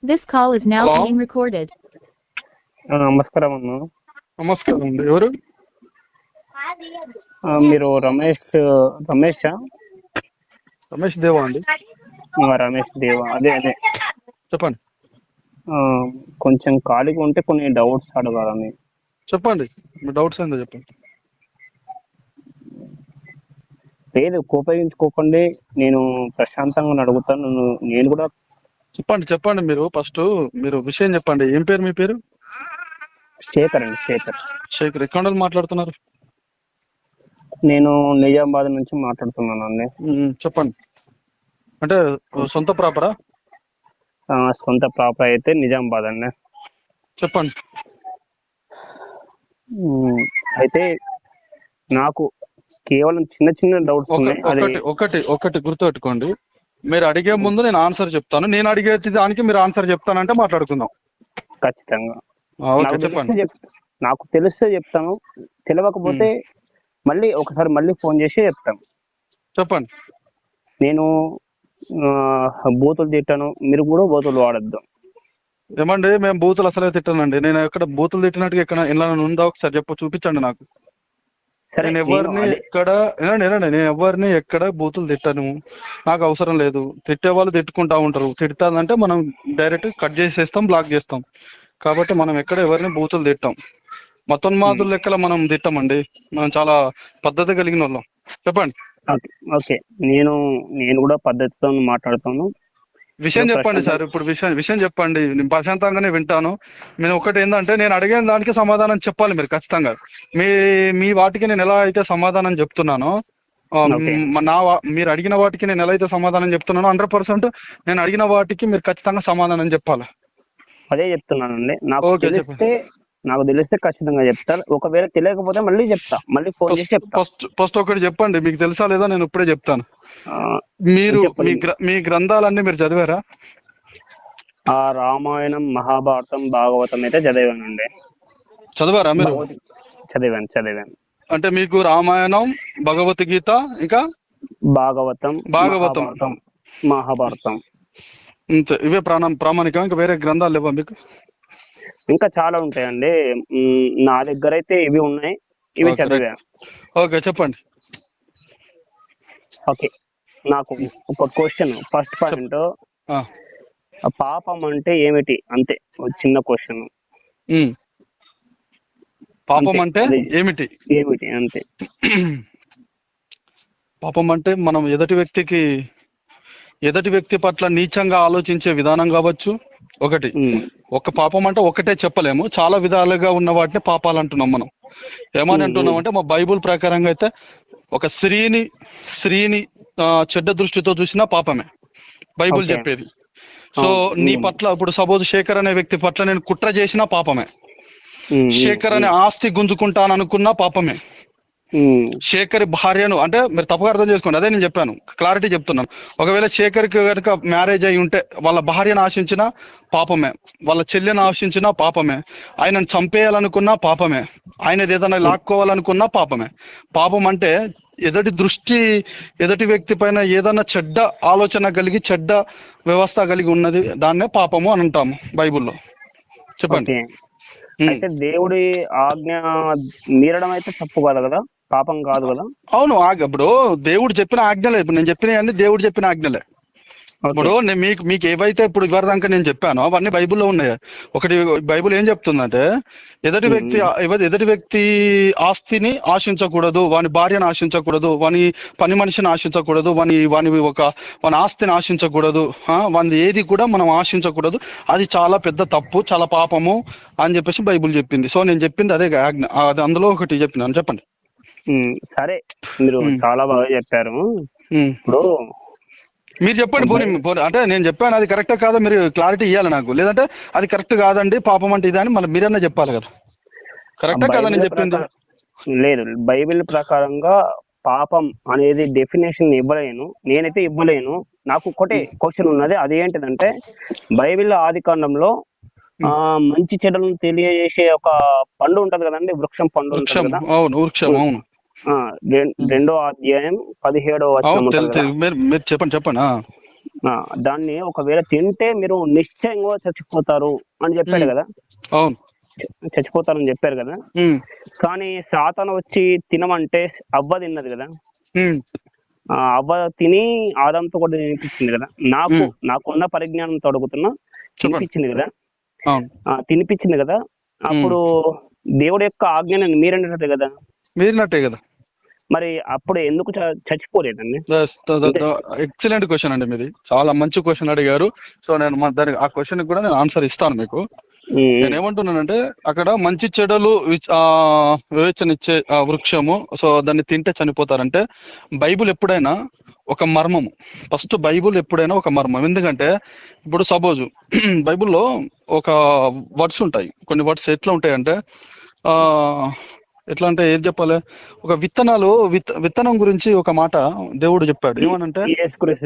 This call is now Hello? being recorded. నమస్కారం అన్న. నమస్కారం అండి. ఎవరు? మీరు రమేష్ రమేష్ దేవా అండి. రమేష్ దేవా, అదే చెప్పండి. కొంచెం ఖాళీగా ఉంటే కొన్ని డౌట్స్ అడగాలని. చెప్పండి, మీ డౌట్స్ ఏందో చెప్పండి. లేదు, కోపగించుకోకండి, నేను ప్రశాంతంగా అడుగుతాను. నేను కూడా చెప్పండి. మీరు విషయం చెప్పండి. ఏం పేరు మీ పేరు? శేఖర్ అండి, శేఖర్. శేఖర్. ఎక్కడ నుంచి మాట్లాడుతున్నారు? నేను నిజామాబాద్ నుంచి మాట్లాడుతున్నాను అండి. చెప్పండి. అంటే సొంత ప్రాపరా? సొంత ప్రాపర్ అయితే నిజామాబాద్ అండి. చెప్పండి. అయితే నాకు కేవలం చిన్న డౌట్స్ ఉన్నాయి. ఒకటి గుర్తుపెట్టుకోండి. మీరు అడిగే ముందు నేను ఆన్సర్ చెప్తాను. నేను అడిగే దానికి మీరు ఆన్సర్ చెప్తానంటే మాట్లాడుకుందాం. ఖచ్చితంగా. చెప్పండి. నాకు తెలిస్తే చెప్తాను, తెలియకపోతే ఒకసారి మళ్ళీ ఫోన్ చేసి చెప్తాను. చెప్పండి. నేను బూతులు తిట్టాను, మీరు కూడా బూతులు వాడద్దు. ఏమండి, మేము బూతులు అసలే తిట్టానండి. నేను ఎక్కడ బూతులు తిట్టినట్టుగా ఎక్కడ ఇలా ఉందా? ఒకసారి చూపించండి నాకు. నేను ఎవరిని ఎక్కడ బూతులు తిట్టాను. నాకు అవసరం లేదు. తిట్టే వాళ్ళు తిట్టుకుంటా ఉంటారు. తిడతానంటే మనం డైరెక్ట్ కట్ చేసేస్తాం, బ్లాక్ చేస్తాం. కాబట్టి మనం ఎక్కడ ఎవరిని బూతులు తిట్టాం. మొత్తం మాతుల లెక్కల మనం తిట్టామండి. మనం చాలా పద్ధతి కలిగిన వాళ్ళం. చెప్పండి. ఓకే, నేను కూడా పద్ధతితో మాట్లాడతాను. విషయం చెప్పండి సార్. ఇప్పుడు విషయం చెప్పండి. నేను ప్రశాంతంగానే వింటాను. నేను ఒకటి ఏంటంటే, నేను అడిగిన దానికి సమాధానం చెప్పాలి మీరు ఖచ్చితంగా. మీ వాటికి నేను ఎలా అయితే సమాధానం చెప్తున్నానో, మీరు అడిగిన వాటికి నేను ఎలా అయితే సమాధానం చెప్తున్నానో 100% నేను అడిగిన వాటికి మీరు ఖచ్చితంగా సమాధానం చెప్పాలి. అదే చెప్తున్నానండి. నాకు తెలిస్తే ఖచ్చితంగా చెప్తాను. ఒకవేళ తెలియకపోతే మళ్ళీ చెప్తా, మళ్ళీ ఫోన్ చేసి చెప్తా. ఫస్ట్ ఒకటి చెప్పండి, మీకు తెలుసా లేదా? నేను ఇప్పుడే చెప్తాను. మీరు మీ గ్రంథాలన్నీ మీరు చదివారా? రామాయణం, మహాభారతం, భాగవతం అయితే చదివానండి. చదివారా మీరు? చదివాను. అంటే మీకు రామాయణం, భగవద్గీత, ఇంకా భాగవతం, మహాభారతం ఇంతే. ఇవే ప్రామాణికం? ఇంకా వేరే గ్రంథాలు లేవా మీకు? ఇంకా చాలా ఉంటాయండి. నా దగ్గర అయితే ఇవి ఉన్నాయి, ఇవి చదివాను. ఓకే, చెప్పండి. ఓకే, నాకు ఒక క్వశ్చన్. ఫస్ట్ పాయింట్, పాపం అంటే ఏమిటి? అంతే, చిన్న క్వశ్చన్. పాపం అంటే ఏమిటి అంతే. పాపం అంటే మనం ఎదుటి వ్యక్తి పట్ల నీచంగా ఆలోచించే విధానం కావచ్చు. ఒక పాపం అంటే ఒకటే చెప్పలేము, చాలా విధాలుగా ఉన్న వాటిని పాపాలు అంటున్నాం మనం. ఏమని అంటున్నాం అంటే, మా బైబుల్ ప్రకారంగా అయితే ఒక స్త్రీని చెడ్డ దృష్టితో చూసినా పాపమే బైబుల్ చెప్పేది. సో నీ పట్ల ఇప్పుడు సపోజ్ శేఖర్ అనే వ్యక్తి పట్ల నేను కుట్ర చేసినా పాపమే. శేఖర్ అనే ఆస్తి గుంజుకుంటాను అనుకున్నా పాపమే. శేఖర్ భార్యను, అంటే మీరు తప్పుగా అర్థం చేసుకోండి, అదే నేను చెప్పాను, క్లారిటీ చెప్తున్నాను. ఒకవేళ శేఖర్కి కనుక మ్యారేజ్ అయి ఉంటే వాళ్ళ భార్యను ఆశించినా పాపమే, వాళ్ళ చెల్లెని ఆశించినా పాపమే, ఆయనను చంపేయాలనుకున్నా పాపమే, ఆయనది ఏదైనా లాక్కోవాలనుకున్నా పాపమే. పాపం అంటే ఎదుటి వ్యక్తి పైన ఏదైనా చెడ్డ ఆలోచన కలిగి, చెడ్డ వ్యవస్థ కలిగి ఉన్నది, దాన్నే పాపము అని అంటాము బైబుల్లో. చెప్పండి. అయితే దేవుడి ఆజ్ఞ మీరడం అయితే తప్పు కాదు కదా, పాపం కాదు కదా? అవును. ఇప్పుడు దేవుడు చెప్పిన ఆజ్ఞలే, ఇప్పుడు నేను చెప్పిన అన్ని దేవుడు చెప్పిన ఆజ్ఞలే. ఇప్పుడు మీకు ఏవైతే ఇప్పుడు ఇవ్వదాకా నేను చెప్పానో అవన్నీ బైబుల్లో ఉన్నాయి. ఒకటి బైబుల్ ఏం చెప్తుందంటే, ఎదుటి వ్యక్తి ఆస్తిని ఆశించకూడదు, వాని భార్యను ఆశించకూడదు, వాని పని మనిషిని ఆశించకూడదు, వాని ఆస్తిని ఆశించకూడదు, వాని ఏది కూడా మనం ఆశించకూడదు. అది చాలా పెద్ద తప్పు, చాలా పాపము అని చెప్పేసి బైబుల్ చెప్పింది. సో నేను చెప్పింది అదే ఆజ్ఞ, అది అందులో ఒకటి చెప్పినాను. చెప్పండి. సరే, మీరు చాలా బాగా చెప్పారు. ఇప్పుడు మీరు చెప్పండి. పోనీ అంటే నేను చెప్పాను అది కరెక్టే కాదా మీరు క్లారిటీ ఇవ్వాలి నాకు. లేదంటే అది కరెక్ట్ కాదండి, పాపం అంటే ఇదని మళ్ళీ మీరన్నా చెప్పాలి కదా. కరెక్టే కదా నేను చెప్పింది? లేదు, బైబిల్ ప్రకారంగా పాపం అనేది డెఫినేషన్ నేనైతే ఇవ్వలేను. నాకు ఒకటే క్వశ్చన్ ఉన్నది, అది ఏంటిదంటే, బైబిల్ ఆది కాండంలో మంచి చెడులను తెలియజేసే ఒక పండు ఉంటది కదండి, వృక్షం పండు ఉంటుంది కదా. అవును, వృక్షం. అవును. 2వ అధ్యాయం 17వ వచనం. మీరు చెప్పండి. దాన్ని ఒకవేళ తింటే మీరు నిశ్చయంగా చచ్చిపోతారు అని చెప్పాడు కదా, అవును. చచ్చిపోతారని చెప్పారు కదా. కానీ సాతాను వచ్చి తినమంటే అవ్వ తిన్నది కదా, అవ్వ తిని ఆదాంతో కూడా తినిపించింది కదా. నాకున్న పరిజ్ఞానంతో అడుగుతున్నా, తినిపించింది కదా, తినిపించింది కదా. అప్పుడు దేవుడి యొక్క ఆజ్ఞని మీరన్నట్టే కదా, మీరినట్టే కదా. మరి అప్పుడు ఎందుకు చచ్చిపోలేదండి? ఎక్సలెంట్ క్వశ్చన్ అండి మీది, చాలా మంచి క్వశ్చన్ అడిగారు. సో నేను దానికి ఆ క్వశ్చన్ కూడా నేను ఆన్సర్ ఇస్తాను మీకు. నేను ఏమంటున్నానంటే అక్కడ మంచి చెడులు వివేచనిచ్చే వృక్షము, సో దాన్ని తింటే చనిపోతారంటే బైబుల్ ఎప్పుడైనా ఒక మర్మము. ఫస్ట్ బైబుల్ ఎప్పుడైనా ఒక మర్మం. ఎందుకంటే ఇప్పుడు సపోజ్ బైబుల్లో ఒక వర్డ్స్ ఉంటాయి, కొన్ని వర్డ్స్ ఎట్లా ఉంటాయంటే ఎట్లా అంటే ఏం చెప్పాలి, ఒక విత్తనం గురించి ఒక మాట దేవుడు చెప్పాడు. ఏమనంటే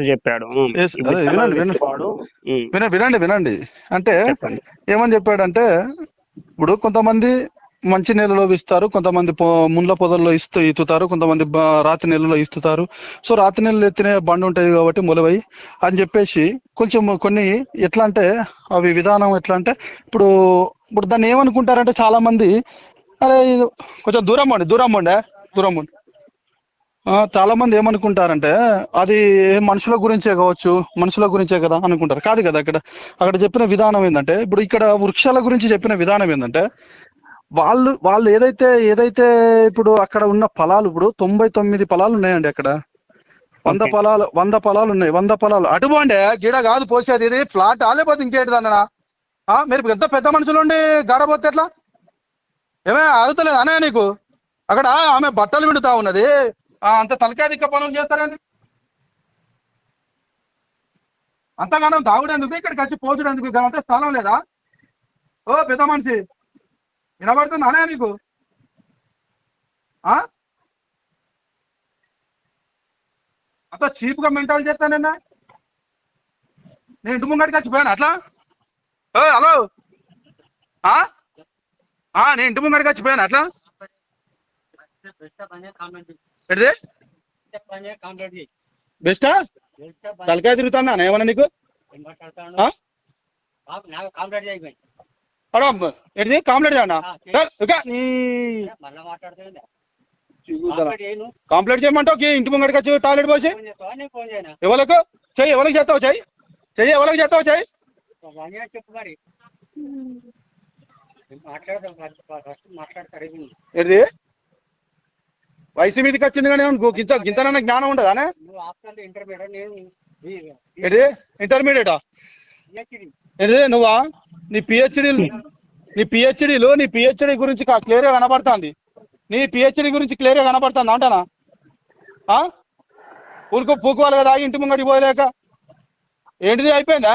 చెప్పాడు, వినండి అంటే ఏమని చెప్పాడంటే, ఇప్పుడు కొంతమంది మంచి నెలలో ఇస్తారు, కొంతమంది ముండ్ల పొదల్లో ఇస్తుతారు, కొంతమంది రాతి నెలలో ఇస్తుతారు. సో రాతి నెలలు ఎత్తినే బండి ఉంటుంది కాబట్టి మొలవై అని చెప్పేసి కొన్ని ఎట్లా అంటే అవి విధానం ఎట్లా అంటే ఇప్పుడు దాన్ని ఏమనుకుంటారంటే చాలా మంది, అరే కొంచెం దూరం ఉండే చాలా మంది ఏమనుకుంటారంటే అది మనుషుల గురించే కావచ్చు, మనుషుల గురించే కదా అనుకుంటారు. కాదు కదా. అక్కడ చెప్పిన విధానం ఏంటంటే, ఇప్పుడు ఇక్కడ వృక్షాల గురించి చెప్పిన విధానం ఏంటంటే, వాళ్ళు ఏదైతే ఇప్పుడు అక్కడ ఉన్న ఫలాలు, ఇప్పుడు 99 ఫలాలు ఉన్నాయండి అక్కడ. 100 ఫలాలు ఉన్నాయి. 100 ఫలాలు అటుపోండే గిడ కాదు పోసేది, ఇది ఫ్లాట్ లేకపోతే ఇంకేంటి దాన్నా. మీరు పెద్ద మనుషులు ఉండి గాడపోతే ఎట్లా? ఏమే ఆగుతలేదు అనే నీకు? అక్కడ ఆమె బట్టలు విండుతా ఉన్నది, అంత తలకాయ దిక్క పనులు చేస్తారండి. అంతగానం తాగుడేందుకు, ఇక్కడికి వచ్చి పోచుడేందుకు? అంత స్థలం లేదా? ఓ పెద్ద మనిషి, వినబడుతుంది అనే నీకు? అంత చీప్ గా మెంటల్ చేస్తానన్నా నేను ఇంటి ముంగడికి వచ్చిపోయాను అట్లా. హలో, నేను ఇంటి ముంగడికి వచ్చిపోయాను అట్లా. బెస్టా తలకాయ తిరుగుతుందా ఏమన్నా నీకు? ఏంటిది కాంప్లైంట్ చేయనా? కాంప్లైంట్ చేయమంటావు? ఇంటి ముంగడికి వచ్చి టాయిలెట్ పోసి ఎవరికి చెయ్యి, ఎవరికి చేస్తావు చెయ్యి, ఎవరికి చేస్తావు చెయ్యి. ఏంటిది వయసు మీదకి వచ్చింది కానీ గింతనన్నా జ్ఞానం ఉండదా? ఇంటర్మీడియటా? ఏంటిది నువ్వా? నీ పిహెచ్డి గురించి క్లియర్ గా కనబడుతుంది. నీ పిహెచ్డి గురించి క్లియర్ గా కనబడుతుంది అంటానా? పూకోవాలి కదా ఇంటి ముంగడికి పోయలేక. ఏంటిది అయిపోయిందా?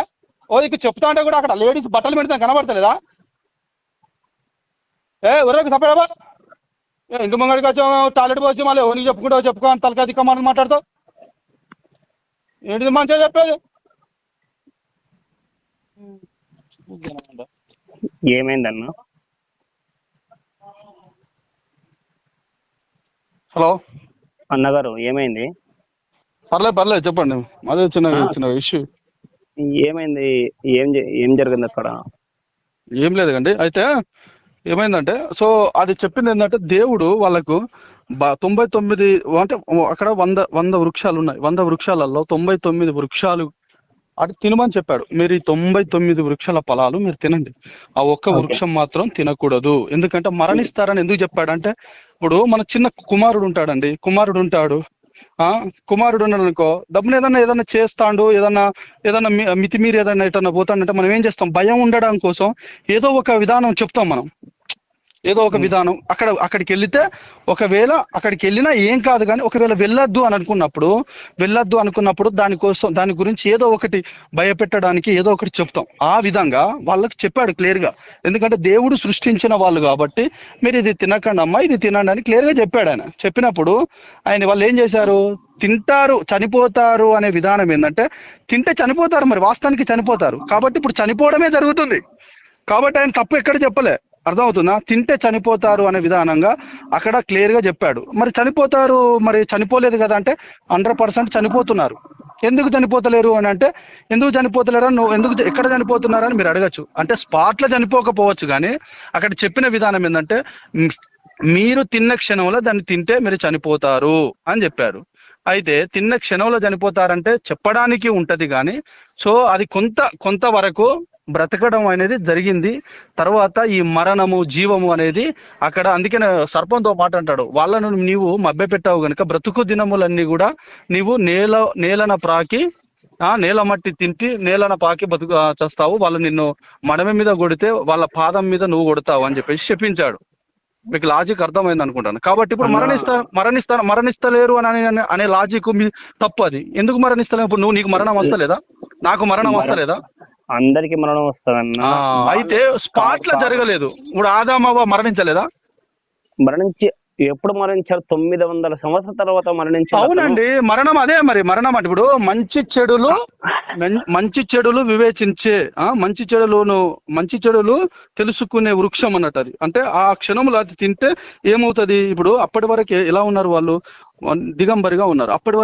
ఓ ఇక చెప్తా అంటే కూడా అక్కడ లేడీస్ బట్టలు పెడతాను కనబడతలేదా? ఎవరికి సపరేటా? ఇంటి ముంగడికి వచ్చాము టాయిలెట్ పోసి మళ్ళీ ఎవరికి చెప్పుకోని తలకాయ దిక్క మాట్లాడతావు. ఏంటిది మంచిగా చెప్పేది? ఏమైందన్నా? హలో అన్నగారు, ఏమైంది? పర్లేదు చెప్పండి. అదే చిన్న ఇష్యూ. ఏమైంది? ఏం జరిగింది అక్కడ? ఏం లేదు కండి. అయితే ఏమైందంటే, సో అది చెప్పింది ఏంటంటే, దేవుడు వాళ్ళకు 99 అంటే అక్కడ 100 వృక్షాలు ఉన్నాయి. 100 వృక్షాలలో 99 వృక్షాలు అటు తినమని చెప్పాడు. మీరు ఈ 99 వృక్షాల ఫలాలు మీరు తినండి, ఆ ఒక్క వృక్షం మాత్రం తినకూడదు. ఎందుకంటే మరణిస్తారని ఎందుకు చెప్పాడంటే, ఇప్పుడు మన చిన్న కుమారుడు ఉంటాడండి, కుమారుడు ఉన్నాడు అనుకో, డబ్బును ఏదన్నా చేస్తాడు, ఏదన్నా మితిమీరి ఏదన్నా పోతాడంటే మనం ఏం చేస్తాం? భయం ఉండడం కోసం ఏదో ఒక విధానం చెప్తాం మనం, ఏదో ఒక విధానం. అక్కడికి వెళ్తే ఒకవేళ అక్కడికి వెళ్ళినా ఏం కాదు, కానీ ఒకవేళ వెళ్ళొద్దు అనుకున్నప్పుడు దాని గురించి ఏదో ఒకటి భయపెట్టడానికి ఏదో ఒకటి చెప్తాం. ఆ విధంగా వాళ్ళకి చెప్పాడు క్లియర్ గా. ఎందుకంటే దేవుడు సృష్టించిన వాళ్ళు కాబట్టి, మీరు ఇది తినకండి అమ్మా, ఇది తినండి అని క్లియర్ గా చెప్పాడు. ఆయన చెప్పినప్పుడు వాళ్ళు ఏం చేశారు? తింటారు, చనిపోతారు అనే విధానం ఏంటంటే, తింటే చనిపోతారు, మరి వాస్తవానికి చనిపోతారు కాబట్టి ఇప్పుడు చనిపోవడమే జరుగుతుంది. కాబట్టి ఆయన తప్పు ఎక్కడ చెప్పలే, అర్థమవుతుందా? తింటే చనిపోతారు అనే విధానంగా అక్కడ క్లియర్ గా చెప్పాడు. మరి చనిపోతారు, మరి చనిపోలేదు కదా అంటే 100% చనిపోతున్నారు. ఎందుకు చనిపోతలేరు అని అంటే, ఎందుకు చనిపోతలేరు అని నువ్వు ఎందుకు ఎక్కడ చనిపోతున్నారని మీరు అడగచ్చు. అంటే స్పాట్లో చనిపోకపోవచ్చు, కానీ అక్కడ చెప్పిన విధానం ఏంటంటే మీరు తిన్న క్షణంలో దాన్ని తింటే మీరు చనిపోతారు అని చెప్పారు. అయితే తిన్న క్షణంలో చనిపోతారంటే చెప్పడానికి ఉంటది, కానీ సో అది కొంతవరకు బ్రతకడం అనేది జరిగింది. తర్వాత ఈ మరణము జీవము అనేది అక్కడ, అందుకనే సర్పంతో మాట అంటాడు, వాళ్ళను నీవు మభ్య పెట్టావు గనుక బ్రతుకు దినములన్నీ కూడా నీవు నేలన ప్రాకి నేల మట్టి తింటి నేలన పాకి చేస్తావు, వాళ్ళు నిన్ను మడమ మీద కొడితే వాళ్ళ పాదం మీద నువ్వు కొడతావు అని చెప్పేసి చెప్పించాడు. మీకు లాజిక్ అర్థమైంది అనుకుంటాను. కాబట్టి ఇప్పుడు మరణిస్తలేరు అనే లాజిక్ తప్పు. అది ఎందుకు మరణిస్తలేవు? ఇప్పుడు నీకు మరణం వస్తలేదా? నాకు మరణం వస్తలేదా? అందరికి మరణం వస్తుందన్న. అయితే స్పాట్ లో జరగలేదు. ఇప్పుడు ఆదాము హవ్వ మరణించలేదా? మరణించి ఎప్పుడు మరణించారు? 900 సంవత్సరాల తర్వాత మరణించారు. అవునండి, మరణం అదే. మరి మరణం అంటే ఇప్పుడు మంచి చెడులు వివేచించే, మంచి చెడులు తెలుసుకునే వృక్షం అన్నట్టు అది. అంటే ఆ క్షణంలో అది తింటే ఏమవుతుంది? ఇప్పుడు అప్పటి వరకు ఎలా ఉన్నారు వాళ్ళు? దిగంబరిగా ఉన్నారు. అప్పటి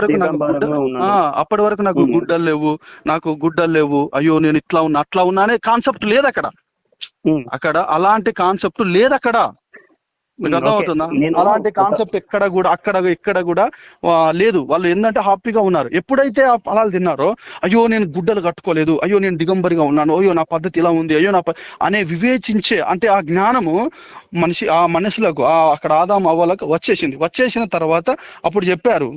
వరకు నాకు గుడ్డలు లేవు, అయ్యో నేను ఇట్లా ఉన్నా అట్లా ఉన్నా అనే కాన్సెప్ట్ లేదు అక్కడ అలాంటి కాన్సెప్ట్ లేదు అక్కడ. మీకు అర్థమవుతుందా? అలాంటి కాన్సెప్ట్ ఇక్కడ కూడా లేదు. వాళ్ళు ఏంటంటే హ్యాపీగా ఉన్నారు. ఎప్పుడైతే ఆ ఫలాలు తిన్నారో, అయ్యో నేను గుడ్డలు కట్టుకోలేదు, అయ్యో నేను దిగంబరిగా ఉన్నాను, అయ్యో నా పద్ధతి ఇలా ఉంది, అయ్యో అనే వివేచించే, అంటే ఆ జ్ఞానము ఆ మనుషులకు అక్కడ ఆదాము అవ్వలకు వచ్చేసిన తర్వాత అప్పుడు చెప్పారు,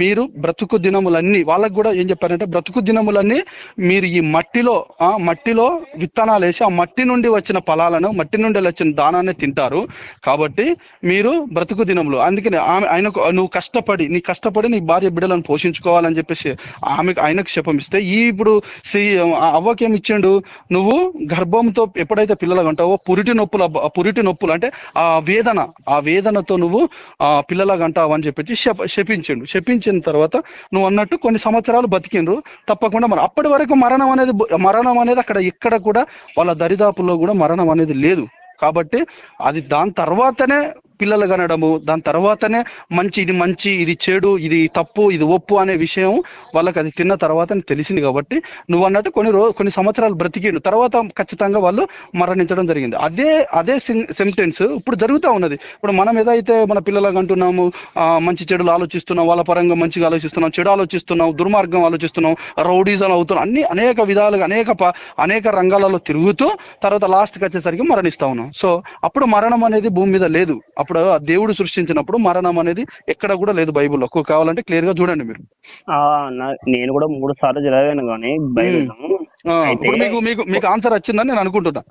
మీరు బ్రతుకు దినములన్నీ, వాళ్ళకు కూడా ఏం చెప్పారంటే బ్రతుకు దినములన్నీ మీరు ఈ మట్టిలో విత్తనాలు వేసి ఆ మట్టి నుండి వచ్చిన ఫలాలను, మట్టి నుండి వచ్చిన దానాన్ని తింటారు. కాబట్టి మీరు బ్రతుకు దినములు, అందుకని నువ్వు కష్టపడి నీ భార్య బిడ్డలను పోషించుకోవాలని చెప్పేసి ఆయనకు శపమిస్తే, ఇప్పుడు అవ్వకేమి ఇచ్చిండు? నువ్వు గర్భంతో ఎప్పుడైతే పిల్లలు అంటావో పురిటి నొప్పులు అంటే ఆ వేదనతో నువ్వు పిల్లలకు అంటావు అని చెప్పేసి శపించిన తర్వాత నువ్వు అన్నట్టు కొన్ని సంవత్సరాలు బతికిండ్రు. తప్పకుండా మరి అప్పటి వరకు మరణం అనేది అక్కడ ఎక్కడ కూడా వాళ్ళ దరిదాపుల్లో కూడా మరణం అనేది లేదు. కాబట్టి అది దాని తర్వాతనే పిల్లలు కనడము, దాని తర్వాతనే మంచి ఇది చెడు, ఇది తప్పు, ఇది ఒప్పు అనే విషయం వాళ్ళకి అది తిన్న తర్వాత తెలిసింది. కాబట్టి నువ్వు అన్నట్టు కొన్ని సంవత్సరాలు బ్రతికిండు, తర్వాత ఖచ్చితంగా వాళ్ళు మరణించడం జరిగింది. అదే సెంటెన్స్ ఇప్పుడు జరుగుతూ ఉన్నది. ఇప్పుడు మనం ఏదైతే మన పిల్లలకు అంటున్నాము, మంచి చెడులు ఆలోచిస్తున్నాం, వాళ్ళ పరంగా మంచిగా ఆలోచిస్తున్నాం, చెడు ఆలోచిస్తున్నాం, దుర్మార్గం ఆలోచిస్తున్నాం, రౌడీజం అవుతున్నాం, అనేక విధాలుగా అనేక రంగాలలో తిరుగుతూ తర్వాత లాస్ట్కి వచ్చేసరికి మరణిస్తా ఉన్నాం. సో అప్పుడు మరణం అనేది భూమి మీద లేదు. అప్పుడు దేవుడు సృష్టించినప్పుడు మరణం అనేది ఎక్కడ కూడా లేదు బైబిల్లో. కావాలంటే క్లియర్ గా చూడండి మీరు. నేను కూడా 3 సార్లు చదివాను కానీ బైబిల్. మీకు ఆన్సర్ వచ్చిందని నేను అనుకుంటున్నా.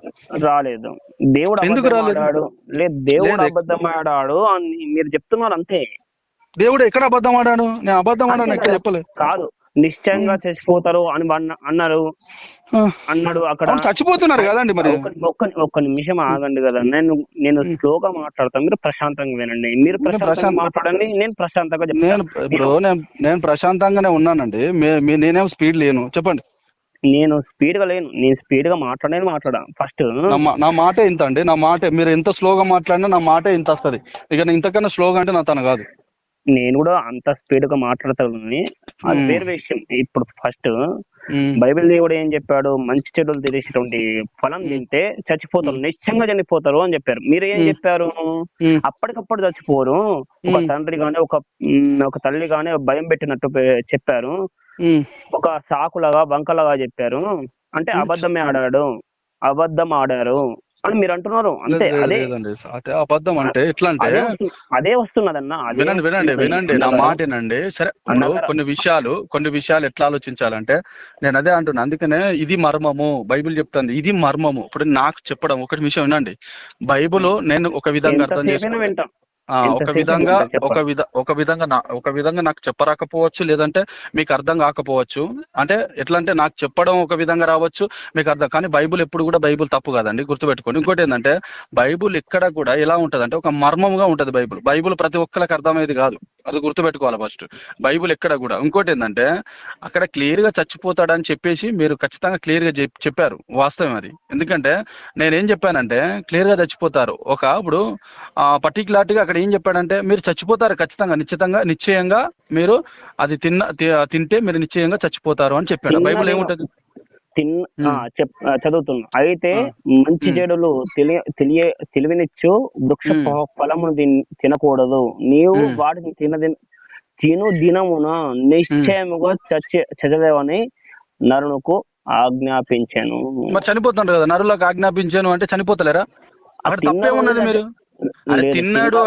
రాలేదు. దేవుడు ఎందుకు రాలేదు? లేదు, దేవుడు అబద్ధం ఆడాడు అని మీరు చెప్తున్నారు అంతే. దేవుడు ఎక్కడ అబద్ధం ఆడాను? నేను అబద్ధం ఆడాను ఎక్కడ చెప్పలేదు. కాదు, నిశ్చయంగా చచ్చిపోతారు అని అన్నాడు అక్కడ. చచ్చిపోతున్నారు కదండి. మరి ఒక్క నిమిషం ఆగండి కదా, నేను స్లోగా మాట్లాడతాను, మీరు ప్రశాంతంగా వినండి. మీరు ప్రశాంతంగా మాట్లాడండి, నేను ప్రశాంతంగా చెప్తాను. నేను ప్రశాంతంగానే ఉన్నానండి, నేనేం స్పీడ్ లేను. చెప్పండి. నేను స్పీడ్ గా లేను, నేను స్పీడ్ గా మాట్లాడా. ఫస్ట్ నా మాట ఇంత అండి, నా మాట మీరు ఎంత స్లోగా మాట్లాడినా నా మాట ఇంత వస్తుంది. ఇక ఇంతకన్నా స్లోగా అంటే నా తన కాదు. నేను కూడా అంత స్పీడ్ గా మాట్లాడతాను, అది వేరే విషయం. ఇప్పుడు ఫస్ట్ బైబిల్ దేవుడు ఏం చెప్పాడు? మంచి చెడులు తెలిసేటువంటి ఫలం తింటే చచ్చిపోతారు, నిశ్చయంగా చనిపోతారు అని చెప్పారు. మీరు ఏం చెప్పారు? అప్పటికప్పుడు చచ్చిపోరు. ఒక తండ్రి గాని ఒక తల్లి గాని భయం పెట్టినట్టు చెప్పారు. ఒక సాకులాగా బంకలాగా చెప్పారు. అంటే అబద్ధం ఆడారు అని మీరు అంటున్నారు అంతే. అదే అబద్ధం అంటే ఎట్లా అంటే అదే వస్తున్నదన్న. వినండి నా మాటేనండి. సరే, కొన్ని విషయాలు ఎట్లా ఆలోచించాలంటే నేను అదే అంటున్నా. అందుకనే ఇది మర్మము, బైబిల్ చెప్తుంది ఇది మర్మము. ఇప్పుడు నాకు చెప్పడం ఒకటి విషయం వినండి. బైబిల్ నేను ఒక విధంగా అర్థం చేసుకుంటా, ఒక విధంగా నాకు చెప్పరాకపోవచ్చు, లేదంటే మీకు అర్థం కాకపోవచ్చు. అంటే ఎట్లా అంటే నాకు చెప్పడం ఒక విధంగా రావచ్చు, మీకు అర్థం కానీ బైబుల్ ఎప్పుడు కూడా బైబుల్ తప్పు కాదండి, గుర్తుపెట్టుకోండి. ఇంకోటి ఏంటంటే బైబుల్ ఎక్కడ కూడా ఎలా ఉంటది అంటే ఒక మర్మంగా ఉంటది. బైబుల్ ప్రతి ఒక్కరికి అర్థమయ్యేది కాదు, అది గుర్తుపెట్టుకోవాలి ఫస్ట్. బైబుల్ ఎక్కడ కూడా. ఇంకోటి ఏంటంటే అక్కడ క్లియర్ గా చచ్చిపోతాడని చెప్పేసి మీరు ఖచ్చితంగా క్లియర్ గా చెప్పారు, వాస్తవం అది. ఎందుకంటే నేనేం చెప్పానంటే క్లియర్ గా చచ్చిపోతారు. ఇప్పుడు పర్టికులర్గా అక్కడ ఏం చెప్పాడంటే మీరు చచ్చిపోతారు ఖచ్చితంగా, నిశ్చయంగా మీరు అది తింటే మీరు నిశ్చయంగా చచ్చిపోతారు అని చెప్పాడు. బైబిల్ ఏముంటది? చదువుతున్నా. అయితే మంచి చెడులు తెలివినిచ్చు వృక్ష ఫలమును తినకూడదు, నీవు వాటిని తిను దినమున నిశ్చయముగా చదివేవని నరునికి ఆజ్ఞాపించాను. మరి చనిపోతుంటారు కదా, నరులకు ఆజ్ఞాపించాను అంటే చనిపోతలేరా? అక్కడ తప్పేమున్నది? మీరు అరే తిన్నారు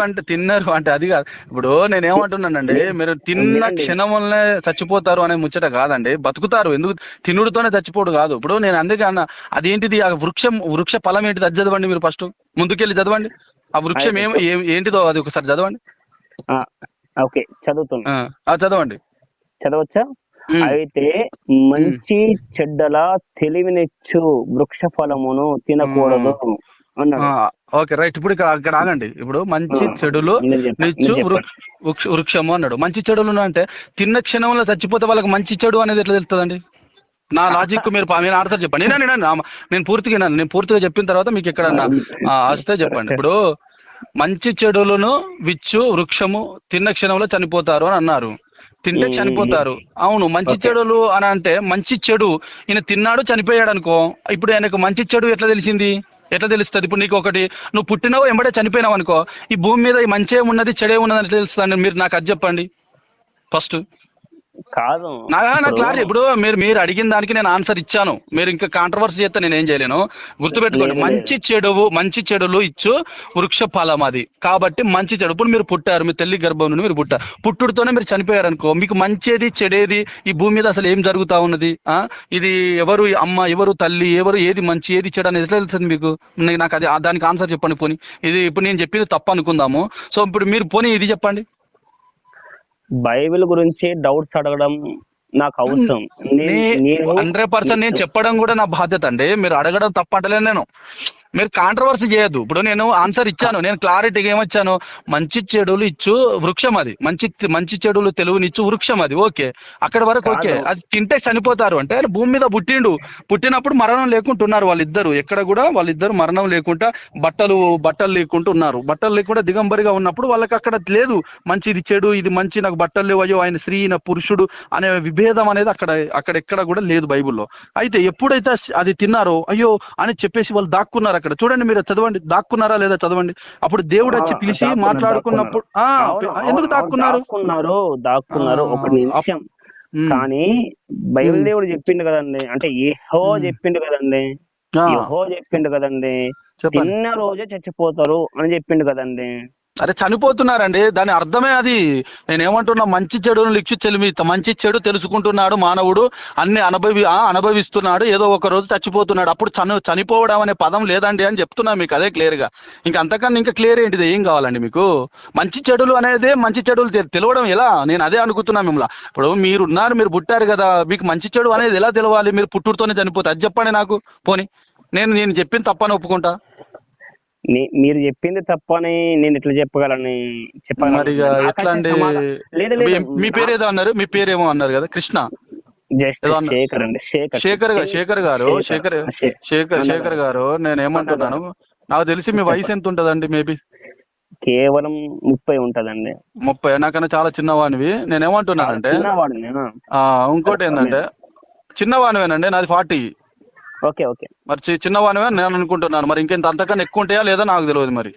అంటే అది కాదు. ఇప్పుడు నేనేమంటున్నానండి, మీరు తిన్న క్షణంలోనే చచ్చిపోతారు అనే ముచ్చట కాదండి, బతుకుతారు. ఎందుకు తినుడుతోనే చచ్చిపోడు కాదు. ఇప్పుడు నేను అందుకే అన్న, అదేంటిది ఆ వృక్ష ఫలం ఏంటిది అది చదవండి. మీరు ఫస్ట్ ముందుకెళ్ళి చదవండి, ఆ వృక్షం ఏంటిదో అది ఒకసారి చదవండి. ఓకే, చదువుతున్నా. చదవండి. చదవచ్చా? అయితే మంచి చెడ్డల తెలివినిచ్చు వృక్ష ఫలమును తినకూడదు అన్నాడు. Okay, right. ఇప్పుడు అక్కడ ఆగండి. ఇప్పుడు మంచి చెడులు నిచ్చు వృక్షము అన్నాడు. మంచి చెడులు అంటే తిన్న క్షణంలో చచ్చిపోతే వాళ్ళకి మంచి చెడు అనేది ఎట్లా తెలుస్తుందండి? నా లాజిక్ మీరు ఆన్సర్ చెప్పండి. నేను పూర్తిగా చెప్పిన తర్వాత మీకు ఎక్కడన్నా వస్తే చెప్పండి. ఇప్పుడు మంచి చెడులను విచ్చు వృక్షము తిన్న క్షణంలో చనిపోతారు అని అన్నారు. తింటే చనిపోతారు. అవును, మంచి చెడులు అని అంటే మంచి చెడు ఈయన తిన్నాడు చనిపోయాడు అనుకో, ఇప్పుడు ఆయనకు మంచి చెడు ఎట్లా తెలిసింది? ఎట్లా తెలుస్తుంది? ఇప్పుడు నీకు ఒకటి, నువ్వు పుట్టినావు ఎంబడే చనిపోయినావు అనుకో, ఈ భూమి మీద ఈ మంచే ఉన్నది చెడే ఉన్నది అని తెలుస్తుందండి? మీరు నాకు అది చెప్పండి ఫస్ట్. కాదు నాకు క్లారిటీ. ఇప్పుడు మీరు అడిగిన దానికి నేను ఆన్సర్ ఇచ్చాను. మీరు ఇంకా కాంట్రవర్సీ చేస్తే నేను ఏం చేయలేను. గుర్తుపెట్టుకోండి, మంచి చెడులు ఇచ్చు వృక్ష ఫలం అది. కాబట్టి మంచి చెడు, ఇప్పుడు మీరు పుట్టారు, మీ తల్లి గర్భం నుండి మీరు పుట్టారు, పుట్టుడుతోనే మీరు చనిపోయారు అనుకో, మీకు మంచిది చెడేది ఈ భూమి మీద అసలు ఏం జరుగుతా ఉన్నది? ఇది ఎవరు అమ్మ, ఎవరు తల్లి, ఏది మంచి ఏది చెడు అనేది ఎట్లా తెలుస్తుంది మీకు? నాకు అది దానికి ఆన్సర్ చెప్పండి. పోనీ ఇది ఇప్పుడు నేను చెప్పింది తప్పు అనుకుందాము. సో ఇప్పుడు మీరు పోనీ ఇది చెప్పండి. బైబిల్ గురించి డౌట్స్ అడగడం నాకు అవసరం. 100% నేను చెప్పడం కూడా నా బాధ్యత అండి. మీరు అడగడం తప్పంటలేను నేను. మీరు కాంట్రవర్సీ చేయొద్దు. ఇప్పుడు నేను ఆన్సర్ ఇచ్చాను, నేను క్లారిటీగా ఏమొచ్చాను, మంచి చెడులు ఇచ్చు వృక్షం అది, మంచి చెడులు తెలుగునిచ్చు వృక్షం అది. ఓకే, అక్కడ వరకు ఓకే. అది తింటే చనిపోతారు అంటే భూమి మీద పుట్టినప్పుడు మరణం లేకుంటున్నారు వాళ్ళిద్దరు. ఎక్కడ కూడా వాళ్ళిద్దరు మరణం లేకుండా బట్టలు లేకుండా ఉన్నారు. బట్టలు లేకుండా దిగంబరిగా ఉన్నప్పుడు వాళ్ళకి అక్కడ లేదు మంచి ఇది చెడు, ఇది మంచి, నాకు బట్టలు లేవు, అయ్యో ఆయన స్త్రీ నా పురుషుడు అనే విభేదం అనేది అక్కడ ఎక్కడ కూడా లేదు బైబుల్లో. అయితే ఎప్పుడైతే అది తిన్నారో అయ్యో అని చెప్పేసి వాళ్ళు దాక్కున్నారు. అక్కడ చూడండి, మీరు చదవండి, దాక్కున్నారా లేదా చదవండి. అప్పుడు దేవుడు వచ్చి పిలిచి మాట్లాడుకున్నప్పుడు ఎందుకు దాక్కున్నారు? ఒక నిమిషం. కానీ బైబిల్ దేవుడు చెప్పిండు కదండి, అంటే యెహోవా చెప్పిండు కదండి, తిన్న రోజే చచ్చిపోతారు అని చెప్పిండు కదండి. అరే చనిపోతున్నారండి, దాని అర్థమే అది. నేనేమంటున్నా, మంచి చెడును మంచి చెడు తెలుసుకుంటున్నాడు మానవుడు, అన్ని అనుభవిస్తున్నాడు, ఏదో ఒక రోజు చచ్చిపోతున్నాడు. అప్పుడు చనిపోవడం అనే పదం లేదండి అని చెప్తున్నా మీకు, అదే క్లియర్ గా. ఇంకా అంతకన్నా ఇంకా క్లియర్ ఏంటిది? ఏం కావాలండి మీకు? మంచి చెడులు అనేది మంచి చెడులు తెలవడం ఎలా? నేను అదే అనుకుంటున్నా మిమ్మల్ని. ఇప్పుడు మీరు పుట్టారు కదా, మీకు మంచి చెడు అనేది ఎలా తెలవాలి? మీరు పుట్టుడుతోనే చనిపోతే అది చెప్పండి నాకు. పోనీ నేను చెప్పింది తప్పని ఒప్పుకుంటా. మీరు చెప్పింది తప్పని నేను ఎట్లా చెప్పగలను? మరి ఎట్లా అండి? మీ పేరు ఏదో అన్నారు, మీ పేరేమో అన్నారు కదా, కృష్ణ శేఖర్ గారు. నేను ఏమంటున్నాను, నాకు తెలిసి మీ వయసు ఎంత ఉంటదండి? మేబీ కేవలం 30 ఉంటదండి. 30? నాకన్నా చాలా చిన్నవానివి. నేనేమంటున్నానంటే, ఇంకోటి ఏంటంటే, చిన్నవానివేనండి, నాది 40. ఓకే ఓకే, మరి చిన్నవానివే నేను అనుకుంటున్నాను. మరి ఇంకెంత అంతకన్నా ఎక్కువ ఉంటాయా లేదా నాకు తెలియదు. మరి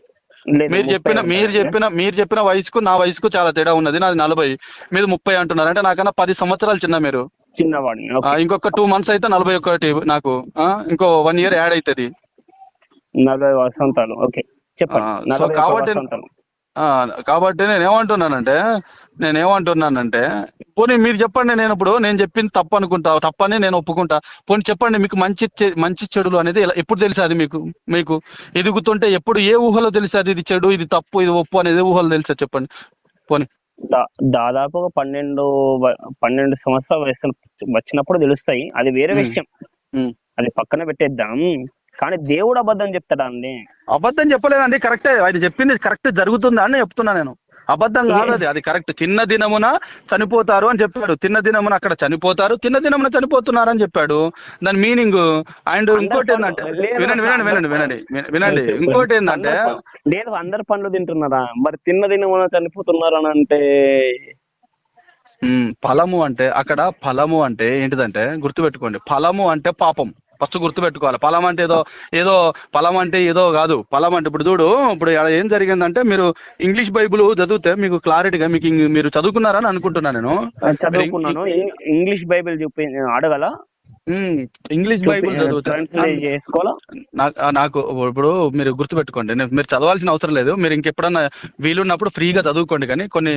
మీరు చెప్పిన వయసుకు నా వయసుకు చాలా తేడా ఉన్నది. నాది 40, మీరు 30 అంటున్నారు. అంటే నాకన్నా 10 సంవత్సరాలు చిన్న మీరు. చిన్నవాడిని. ఇంకొక 2 months అయితే 41 నాకు. ఇంకో 1 year యాడ్ అవుతుంది. 40 వసంతాలు. ఓకే చెప్పండి. కాబట్టి నేనేమంటున్నానంటే పోనీ మీరు చెప్పండి. నేను చెప్పింది తప్పు అనుకుంటా, తప్పని నేను ఒప్పుకుంటా. పోనీ చెప్పండి, మీకు మంచి చెడులు అనేది ఎప్పుడు తెలిసి అది మీకు ఎదుగుతుంటే ఎప్పుడు ఏ ఊహలో తెలిసి అది ఇది చెడు, ఇది తప్పు, ఇది ఒప్పు అనేది ఊహలో తెలుసా చెప్పండి. పోనీ దాదాపు 12 సంవత్సరాల వయసు వచ్చినప్పుడు తెలుస్తాయి. అది వేరే విషయం, అది పక్కన పెట్టేద్దాం. కానీ దేవుడు అబద్ధం చెప్తాడా అండి? అబద్ధం చెప్పలేదండి, కరెక్టే. ఆయన చెప్పింది కరెక్ట్ జరుగుతుందా అని చెప్తున్నా నేను. అబద్ధం కాదు అది, అది కరెక్ట్. తిన్న దినమున చనిపోతారు అని చెప్పాడు. తిన్న దినమున అక్కడ చనిపోతారు, తిన్న దినమున చనిపోతున్నారు అని చెప్పాడు. దాని మీనింగ్. అండ్ ఇంకోటి ఏంటంటే, వినండి వినండి వినండి వినండి వినండి, ఇంకోటి ఏంటంటే, లేదు అందరు పండ్లు తింటున్నారా, మరి తిన్న దినమున చనిపోతున్నారు అని అంటే ఫలము అంటే, అక్కడ ఫలము అంటే ఏంటిదంటే గుర్తుపెట్టుకోండి, ఫలము అంటే పాపం. ఫస్ట్ గుర్తుపెట్టుకోవాలి. ఫలం అంటే ఏదో ఏదో ఫలం అంటే ఏదో కాదు. ఫలం అంటే ఇప్పుడు చూడు, ఇప్పుడు ఏం జరిగిందంటే, మీరు ఇంగ్లీష్ బైబుల్ చదివితే మీకు క్లారిటీగా, మీకు మీరు చదువుకున్నారని అనుకుంటున్నా నేను. చదువుకున్నాను. ఇంగ్లీష్ బైబిల్ చూపి అడగల, ఇంగ్లీష్ బైబుల్ చదివితే నాకు ఇప్పుడు మీరు గుర్తుపెట్టుకోండి, మీరు చదవాల్సిన అవసరం లేదు. మీరు ఇంకెప్పుడన్నా వీలున్నప్పుడు ఫ్రీగా చదువుకోండి. కానీ కొన్ని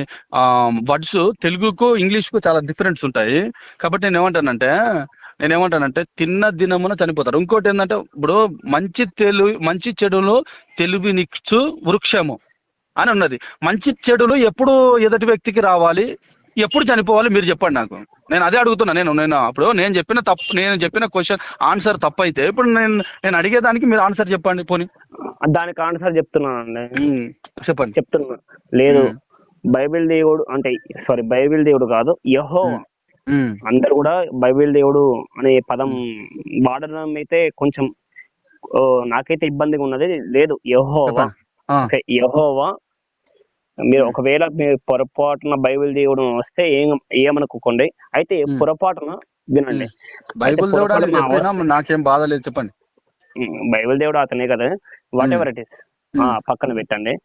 వర్డ్స్ తెలుగుకు ఇంగ్లీష్కు చాలా డిఫరెన్స్ ఉంటాయి. కాబట్టి నేనేమంటానంటే తిన్న దినమున చనిపోతారు. ఇంకోటి ఏంటంటే, ఇప్పుడు మంచి చెడులు తెలివినిచ్చు వృక్షము అని ఉన్నది. మంచి చెడులు ఎప్పుడు ఎదుటి వ్యక్తికి రావాలి, ఎప్పుడు చనిపోవాలి, మీరు చెప్పండి నాకు. నేను అదే అడుగుతున్నా. అప్పుడు నేను చెప్పిన క్వశ్చన్ ఆన్సర్ తప్పైతే ఇప్పుడు నేను అడిగేదానికి మీరు ఆన్సర్ చెప్పండి. పోనీ దానికి ఆన్సర్ చెప్తున్నానండి. చెప్తున్నా. లేదు, బైబిల్ దేవుడు అంటే బైబిల్ దేవుడు కాదు, యెహోవా. అందరు కూడా బైబిల్ దేవుడు అనే పదం వాడడం అయితే కొంచెం నాకైతే ఇబ్బందిగా ఉన్నది. లేదు, యెహోవా. యెహోవా. మీరు ఒకవేళ మీరు పొరపాటున బైబిల్ దేవుడు వస్తే ఏమనుకోండి. అయితే పొరపాటున వినండి, బైబిల్ దేవుడు నాకేం బాధ లేదు, చెప్పండి. బైబిల్ దేవుడు అతనే కదా, వాట్ ఎవర్ ఇట్ ఇస్ పక్కన పెట్టండి.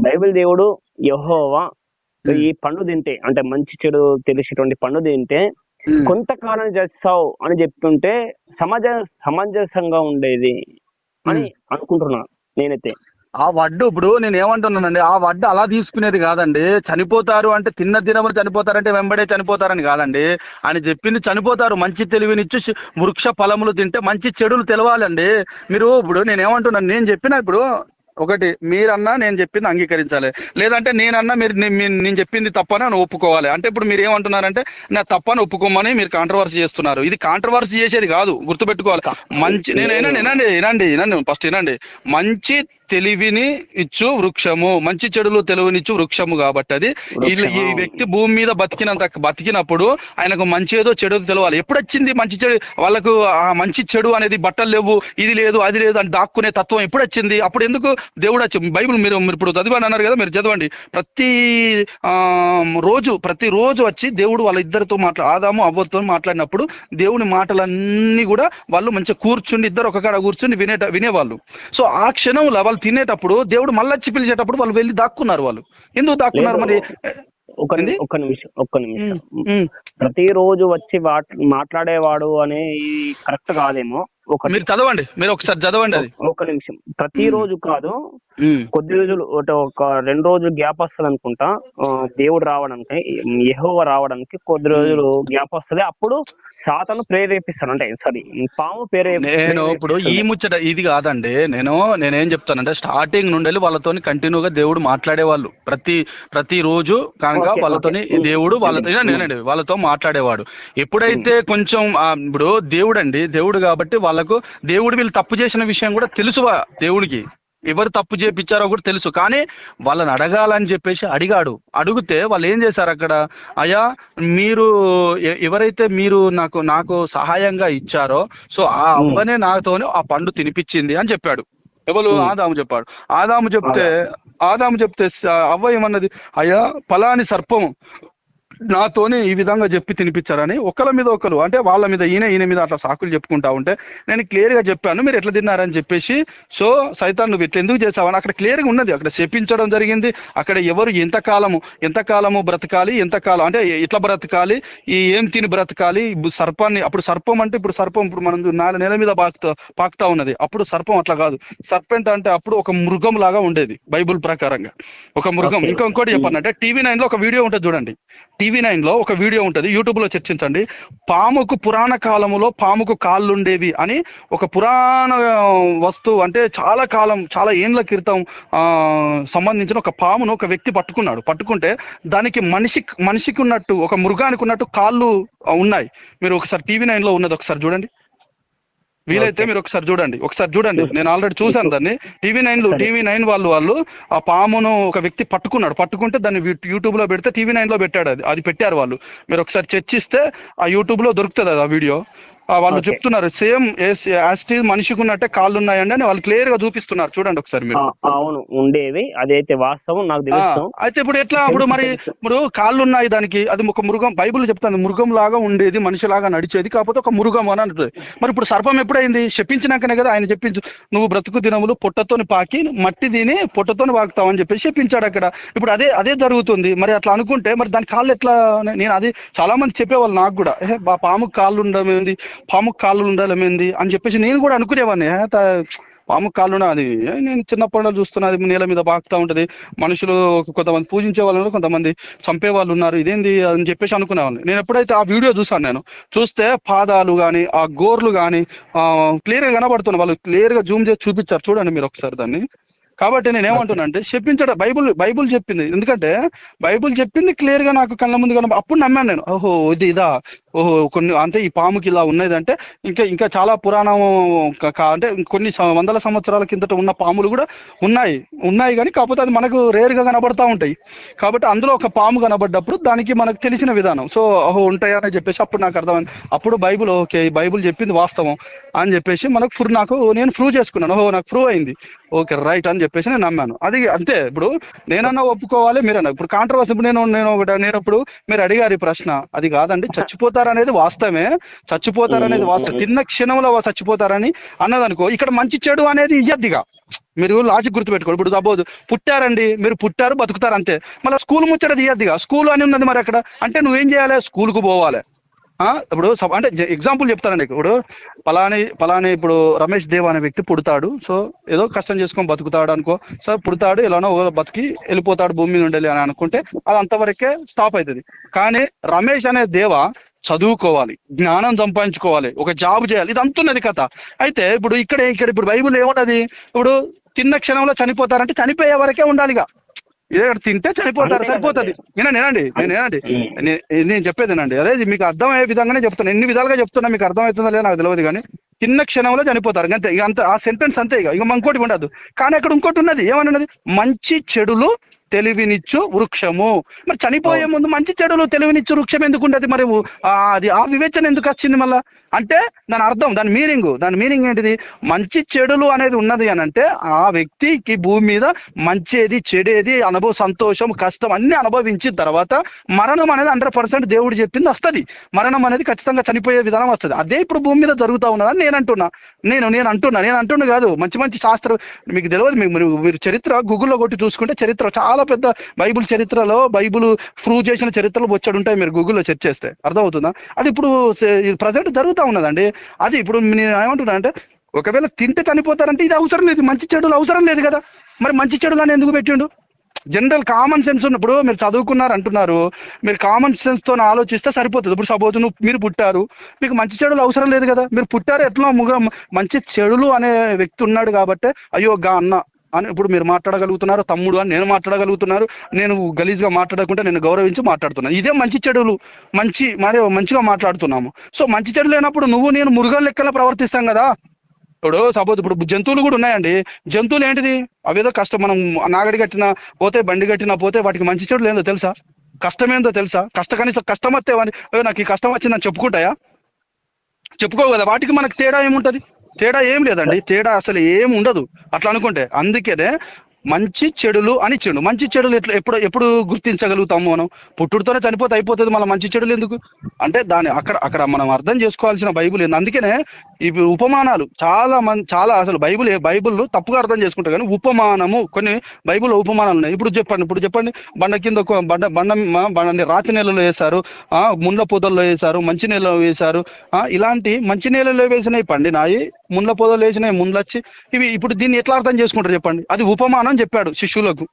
బైబిల్ దేవుడు యెహోవా ఈ పండు తింటే, అంటే మంచి చెడు తెలిసేటువంటి పండు తింటే కొంతకాలం చేస్తావు అని చెప్తుంటే సమంజసంగా ఉండేది అని అనుకుంటున్నాను నేనైతే. ఆ వడ్డు ఇప్పుడు నేను ఏమంటున్నానండి, ఆ వడ్డు అలా తీసుకునేది కాదండి. చనిపోతారు అంటే తిన్న దినములు చనిపోతారంటే వెంబడే చనిపోతారని కాదండి. ఆయన చెప్పింది చనిపోతారు, మంచి తెలివినిచ్చి వృక్ష ఫలములు తింటే మంచి చెడులు తెలవాలండి. మీరు ఇప్పుడు నేనేమంటున్నాను, నేను చెప్పిన ఇప్పుడు ఒకటి మీరన్నా నేను చెప్పింది అంగీకరించాలి, లేదంటే నేనన్నా నేను చెప్పింది తప్పని అని ఒప్పుకోవాలి. అంటే ఇప్పుడు మీరు ఏమంటున్నారంటే నా తప్పని ఒప్పుకోమని మీరు కాంట్రవర్సీ చేస్తున్నారు. ఇది కాంట్రవర్సీ చేసేది కాదు, గుర్తుపెట్టుకోవాలి. వినండి ఫస్ట్ వినండి. మంచి తెలివిని ఇచ్చు వృక్షము, మంచి చెడులు తెలివినిచ్చు వృక్షము. కాబట్టి అది ఈ వ్యక్తి భూమి మీద బతికినప్పుడు ఆయనకు మంచి ఏదో చెడు తెలవాలి. ఎప్పుడు వచ్చింది మంచి చెడు వాళ్ళకు? ఆ మంచి చెడు అనేది బట్టలు లేవు, ఇది లేదు అది లేదు అని దాక్కునే తత్వం ఎప్పుడు వచ్చింది? అప్పుడు ఎందుకు దేవుడు వచ్చి బైబిల్ మీరు ఇప్పుడు చదివాని అన్నారు కదా, మీరు చదవండి. ప్రతిరోజు వచ్చి దేవుడు వాళ్ళ ఇద్దరితో ఆదాము అవ్వతో మాట్లాడినప్పుడు దేవుని మాటలన్నీ కూడా వాళ్ళు మంచిగా కూర్చుండి, ఇద్దరు ఒక కాడ కూర్చుని వినేవాళ్ళు. సో ఆ క్షణంలో వాళ్ళు తినేటప్పుడు దేవుడు మళ్ళీ వచ్చి పిలిచేటప్పుడు వాళ్ళు వెళ్ళి దాక్కున్నారు. వాళ్ళు ఎందుకు దాక్కున్నారు మరి? ఒక్క నిమిషం. ప్రతిరోజు వచ్చి మాట్లాడేవాడు అనే కరెక్ట్ కాదేమో. మీరు చదవండి, మీరు ఒకసారి చదవండి. అది ఒక నిమిషం. ప్రతిరోజు కాదు, కొద్ది రోజులు ఒక 2 రోజులు గ్యాప్ వస్తుంది అనుకుంటా దేవుడు రావడానికి, యెహోవా రావడానికి కొద్ది రోజులు గ్యాప్ వస్తుంది. అప్పుడు సాతాను ప్రేరేపిస్తాను, అంటే పాము నేను ఇప్పుడు ఈ ముచ్చట ఇది కాదండి. నేనేం చెప్తానంటే, స్టార్టింగ్ నుండి వాళ్ళతో కంటిన్యూగా దేవుడు మాట్లాడేవాళ్ళు. ప్రతి రోజు కనుక వాళ్ళతోని దేవుడు వాళ్ళతో మాట్లాడేవాడు. ఎప్పుడైతే కొంచెం ఇప్పుడు దేవుడు కాబట్టి వాళ్ళకు వీళ్ళు తప్పు చేసిన విషయం కూడా తెలుసు. దేవుడికి ఎవరు తప్పు చేపించారో కూడా తెలుసు. కానీ వాళ్ళని అడగాలని చెప్పేసి అడిగితే వాళ్ళు ఏం చేశారు అక్కడ? అయ్యా, ఎవరైతే మీరు నాకు సహాయంగా ఇచ్చారో, సో ఆ అవ్వనే నాతోనే ఆ పండు తినిపించింది అని చెప్పాడు. ఎవరు? ఆదాము చెప్పాడు. ఆదాము చెప్తే అవ్వ ఏమన్నది? అయ్యా, ఫలాని సర్పం నాతోని ఈ విధంగా చెప్పి తినిపించారని ఒకళ్ళ మీద ఒకరు, అంటే వాళ్ళ మీద ఈయన మీద అట్లా సాకులు చెప్పుకుంటా ఉంటే నేను క్లియర్ గా చెప్పాను మీరు ఎట్లా తిన్నారని చెప్పేసి. సో సైతాన్ నువ్వు ఇట్లా ఎందుకు చేసావని అక్కడ క్లియర్ గా ఉన్నది. అక్కడ శపించడం జరిగింది. అక్కడ ఎవరు ఎంతకాలము బ్రతకాలి, ఎంతకాలం అంటే ఎట్లా బ్రతకాలి, ఏం తిని బ్రతకాలి, సర్పాన్ని. అప్పుడు సర్పం అంటే ఇప్పుడు మనం నేల మీద పాకుతా ఉన్నది. అప్పుడు సర్పం అట్లా కాదు. సర్పెంట్ అంటే అప్పుడు ఒక మృగం లాగా ఉండేది బైబుల్ ప్రకారంగా, ఒక మృగం. ఇంకోటి చెప్పాలంటే TV9 లో ఒక వీడియో ఉంటుంది చూడండి. TV9 లో ఒక వీడియో ఉంటుంది, యూట్యూబ్ లో చర్చించండి. పురాణ కాలములో పాముకు కాళ్ళు ఉండేవి అని ఒక పురాణ వస్తువు, అంటే చాలా ఏండ్ల క్రితం సంబంధించిన ఒక పామును ఒక వ్యక్తి పట్టుకుంటే దానికి మనిషికి ఉన్నట్టు, ఒక మృగానికి ఉన్నట్టు కాళ్ళు ఉన్నాయి. మీరు ఒకసారి TV9 లో ఉన్నది ఒకసారి చూడండి. వీలైతే మీరు ఒకసారి చూడండి. నేను ఆల్రెడీ చూసాను దాన్ని. టీవీ నైన్ వాళ్ళు ఆ పామును ఒక వ్యక్తి పట్టుకుంటే దాన్ని యూట్యూబ్ లో పెడితే టీవీ9 లో పెట్టాడు. అది పెట్టారు వాళ్ళు. మీరు ఒకసారి చర్చిస్తే ఆ యూట్యూబ్ లో దొరుకుతుంది అది ఆ వీడియో. వాళ్ళు చెప్తున్నారు సేమ్ యాస్టీజ్ మనిషికి ఉన్నట్టే కాళ్ళు ఉన్నాయండి అని వాళ్ళు క్లియర్ గా చూపిస్తున్నారు. చూడండి ఒకసారి మీరు. అవును, ఉండేవి, అదైతే వాస్తవం, నాకు తెలుసు. అయితే ఇప్పుడు ఎట్లా ఇప్పుడు కాళ్ళు ఉన్నాయి దానికి, అది ఒక మృగం. బైబిల్ చెప్తాను మృగం లాగా ఉండేది, మనిషిలాగా నడిచేది, కాకపోతే ఒక మృగం అని అంటుంది. మరి ఇప్పుడు సర్పం ఎప్పుడైంది? చెప్పించినాకనే కదా ఆయన చెప్పించు, నువ్వు బ్రతుకు దినములు పొట్టతోని పాకి మట్టి తిని పొట్టతోని పాకుతావు అని చెప్పేసి చెప్పించాడు అక్కడ. ఇప్పుడు అదే జరుగుతుంది. మరి అట్లా అనుకుంటే మరి దాని కాళ్ళు ఎట్లా? నేను అది చాలా మంది చెప్పేవాళ్ళు నాకు కూడా, పాముకు కాళ్ళు ఉండమేంది, పాముకు కాళ్ళు ఉండాలమేంది అని చెప్పేసి నేను కూడా అనుకునేవాడిని. పాముకు కాళ్ళు అది నేను చిన్నప్పటి చూస్తున్నా, అది నేల మీద బాగుతా ఉంటది. మనుషులు కొంతమంది పూజించే వాళ్ళు ఉన్నారు, కొంతమంది చంపే వాళ్ళు ఉన్నారు, ఇదేంది అని చెప్పేసి అనుకునేవాళ్ళు. నేను ఎప్పుడైతే ఆ వీడియో చూస్తే పాదాలు కానీ ఆ గోర్లు కానీ క్లియర్ గా కనబడుతున్నాయి. వాళ్ళు క్లియర్ గా జూమ్ చేసి చూపించారు. చూడండి మీరు ఒకసారి దాన్ని. కాబట్టి నేను ఏమంటున్నా అంటే చెప్పించడం బైబుల్ చెప్పింది. ఎందుకంటే బైబుల్ చెప్పింది క్లియర్ గా నాకు కళ్ళ ముందు కనబడి అప్పుడు నమ్మాను నేను. ఓహో ఇదా, ఓహో కొన్ని అంటే ఈ పాముకి ఇలా ఉన్నది అంటే ఇంకా చాలా పురాణం అంటే కొన్ని వందల సంవత్సరాల కిందట ఉన్న పాములు కూడా ఉన్నాయి కానీ కాకపోతే అది మనకు రేర్ గా కనబడతా ఉంటాయి. కాబట్టి అందులో ఒక పాము కనబడ్డప్పుడు దానికి మనకు తెలిసిన విధానం, సో ఓహో ఉంటాయని చెప్పేసి అప్పుడు నాకు అర్థమైంది. అప్పుడు బైబుల్ ఓకే, బైబుల్ చెప్పింది వాస్తవం అని చెప్పేసి నేను ప్రూవ్ చేసుకున్నాను. ఓహో నాకు ప్రూవ్ అయింది, ఓకే రైట్ అని చెప్పేసి నేను నమ్మాను. అది అంతే. ఇప్పుడు నేనన్నా ఒప్పుకోవాలి, మీరన్నా. ఇప్పుడు కాంట్రవర్సీ, ఇప్పుడు నేనప్పుడు మీరు అడిగారు ఈ ప్రశ్న, అది కాదండి. చచ్చిపోతారనేది వాస్తవమే, తిన్న క్షణంలో చచ్చిపోతారని అన్నదనుకో, ఇక్కడ మంచి చెడు అనేది ఇయ్యద్దిగా. మీరు లాజిక్ గుర్తుపెట్టుకోండి. ఇప్పుడు సపోజ్ పుట్టారండి, మీరు పుట్టారు బతుకుతారు అంతే. మళ్ళీ స్కూల్ ముచ్చట తీయద్దిగా. స్కూల్ అని ఉన్నది మరి అక్కడ, అంటే నువ్వేం చేయాలి? స్కూల్కు పోవాలి. ఇప్పుడు అంటే ఎగ్జాంపుల్ చెప్తానండి. ఇప్పుడు పలాని ఇప్పుడు రమేష్ దేవ్ అనే వ్యక్తి పుడతాడు, సో ఏదో కష్టం చేసుకొని బతుకుతాడు అనుకో. సో పుడతాడు, ఎలానో బతికి వెళ్ళిపోతాడు, భూమి మీద ఉండాలి అని అనుకుంటే అది అంతవరకే స్టాప్ అవుతుంది. కానీ రమేష్ అనే దేవ చదువుకోవాలి, జ్ఞానం సంపాదించుకోవాలి, ఒక జాబ్ చేయాలి, ఇది అంతున్నది కథ. అయితే ఇప్పుడు బైబిల్ ఏమున్నది? ఇప్పుడు తిన్న క్షణంలో చనిపోతారంటే చనిపోయే వరకే ఉండాలిగా. ఇదే తింటే చనిపోతారు, సరిపోతుంది. నేనండి నేను చెప్పేదేనండి. అదే మీకు అర్థమయ్యే విధంగానే చెప్తున్నా. ఎన్ని విధాలుగా చెప్తున్నా, మీకు అర్థమవుతుందో లేదో నాకు తెలియదు కానీ తిన్న క్షణంలో చనిపోతారు అంతే. అంత ఆ సెంటెన్స్ అంతే. ఇక ఇంకోటి ఉండదు. కానీ అక్కడ ఇంకోటి ఉన్నది. ఏమన్నది? మంచి చెడులు తెలివినిచ్చు వృక్షము. మరి చనిపోయే ముందు మంచి చెడులు తెలివినిచ్చు వృక్షం ఎందుకు ఉండదు? మరి అది ఆ వివేచన ఎందుకు వచ్చింది మళ్ళా? అంటే దాని అర్థం, దాని మీనింగ్ ఏంటిది? మంచి చెడులు అనేది ఉన్నది అని అంటే ఆ వ్యక్తికి భూమి మీద మంచిది చెడేది సంతోషం కష్టం అన్ని అనుభవించిన తర్వాత మరణం అనేది 100% దేవుడు చెప్పింది వస్తుంది. మరణం అనేది ఖచ్చితంగా చనిపోయే విధానం వస్తుంది. అదే ఇప్పుడు భూమి మీద జరుగుతూ ఉన్నదని నేను అంటున్నా కాదు. మంచి శాస్త్రం మీకు తెలియదు. మీరు చరిత్ర గూగుల్లో కొట్టి చూసుకుంటే చరిత్ర చాలా పెద్ద బైబుల్ చరిత్రలో బైబుల్ ప్రూవ్ చేసిన చరిత్రలు బొచ్చడు ఉంటాయి. మీరు గూగుల్లో సెర్చ్ చేస్తే అర్థమవుతుందా? అది ఇప్పుడు ప్రజెంట్ జరుగుతూ ఉన్నదండి. అది ఇప్పుడు నేను ఏమంటున్నా అంటే ఒకవేళ తింటే చనిపోతారంటే ఇది అవసరం లేదు, మంచి చెడులు అవసరం లేదు కదా. మరి మంచి చెడులు అని ఎందుకు పెట్టిండు? జనరల్ కామన్ సెన్స్ ఉన్నప్పుడు మీరు చదువుకున్నారు అంటున్నారు, మీరు కామన్ సెన్స్ తో ఆలోచిస్తే సరిపోతుంది. ఇప్పుడు సపోజ్ మీరు పుట్టారు, మీకు మంచి చెడులు అవసరం లేదు కదా. మీరు పుట్టారు ఎట్లా మంచి చెడులు అనే వ్యక్తి ఉన్నాడు కాబట్టి అయ్యో అన్న అని ఇప్పుడు మీరు మాట్లాడగలుగుతున్నారు, తమ్ముడు అని నేను మాట్లాడగలుగుతున్నారు. నేను గలీజ్గా మాట్లాడకుండా నేను గౌరవించి మాట్లాడుతున్నాను. ఇదే మంచి చెడులు, మంచిగా మాట్లాడుతున్నాము. సో మంచి చెడు లేనప్పుడు నేను మృగాల లెక్కలో ప్రవర్తిస్తాం కదా. ఇప్పుడు సపోజ్ ఇప్పుడు జంతువులు కూడా ఉన్నాయండి. జంతువులు ఏంటిది? అవేదో కష్టం, మనం నాగడి కట్టినా పోతే, బండి కట్టినా పోతే, వాటికి మంచి చెడులు ఏందో తెలుసా? కష్టమేందో తెలుసా? కనీసం కష్టం వస్తే నాకు ఈ కష్టం వచ్చిందని చెప్పుకుంటాయా? చెప్పుకోవు కదా. వాటికి మనకు తేడా ఏముంటది? తేడా ఏం లేదండి. తేడా అసలు ఏమి ఉండదు అట్లా అనుకుంటే. అందుకనే మంచి చెడులు అని ఇచ్చిండు. మంచి చెడులు ఎప్పుడు గుర్తించగలుగుతాము మనం? పుట్టుడుతోనే చనిపోతే అయిపోతుంది, మళ్ళీ మంచి చెడులు ఎందుకు అంటే దాని అక్కడ మనం అర్థం చేసుకోవాల్సిన బైబుల్ ఏంది. అందుకనే ఇవి ఉపమానాలు చాలా అసలు బైబుల్ తప్పుగా అర్థం చేసుకుంటారు. కానీ ఉపమానము కొన్ని బైబుల్ ఉపమానాలు ఉన్నాయి. ఇప్పుడు చెప్పండి బండ కింద బండ రాతి నీళ్ళలో వేశారు, ముండ్ల పొదల్లో వేశారు, మంచి నీళ్ళలో వేశారు. ఇలాంటి మంచి నీళ్ళలో వేసినాయి పండినాయి, ముండ్ల పొదలు వేసినాయి ముండ్లొచ్చి. ఇవి ఇప్పుడు దీన్ని ఎట్లా అర్థం చేసుకుంటారు చెప్పండి? అది ఉపమానం చెప్పాడు శిష్యులకు,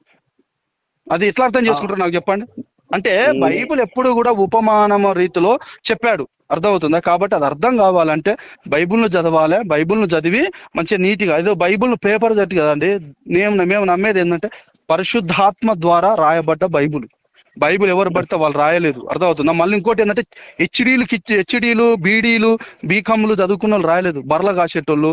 అది ఎట్లా అర్థం చేసుకుంటారు నాకు చెప్పండి? అంటే బైబిల్ ఎప్పుడు కూడా ఉపమానమ రీతిలో చెప్పాడు. అర్థమవుతుందా? కాబట్టి అది అర్థం కావాలంటే బైబిల్ను చదవాలి. బైబిల్ను చదివి మంచిగా నీట్గా, ఏదో బైబిల్ పేపర్ చట్టి కదండి. మేము నమ్మేది ఏంటంటే పరిశుద్ధాత్మ ద్వారా రాయబడ్డ బైబిల్. బైబిల్ ఎవరు పడితే వాళ్ళు రాయలేదు, అర్థమవుతుందా? మళ్ళీ ఇంకోటి ఏంటంటే హెచ్డీలు బీడీలు బీకామ్లు చదువుకున్న వాళ్ళు రాయలేదు. బర్ల కాసేటోళ్ళు,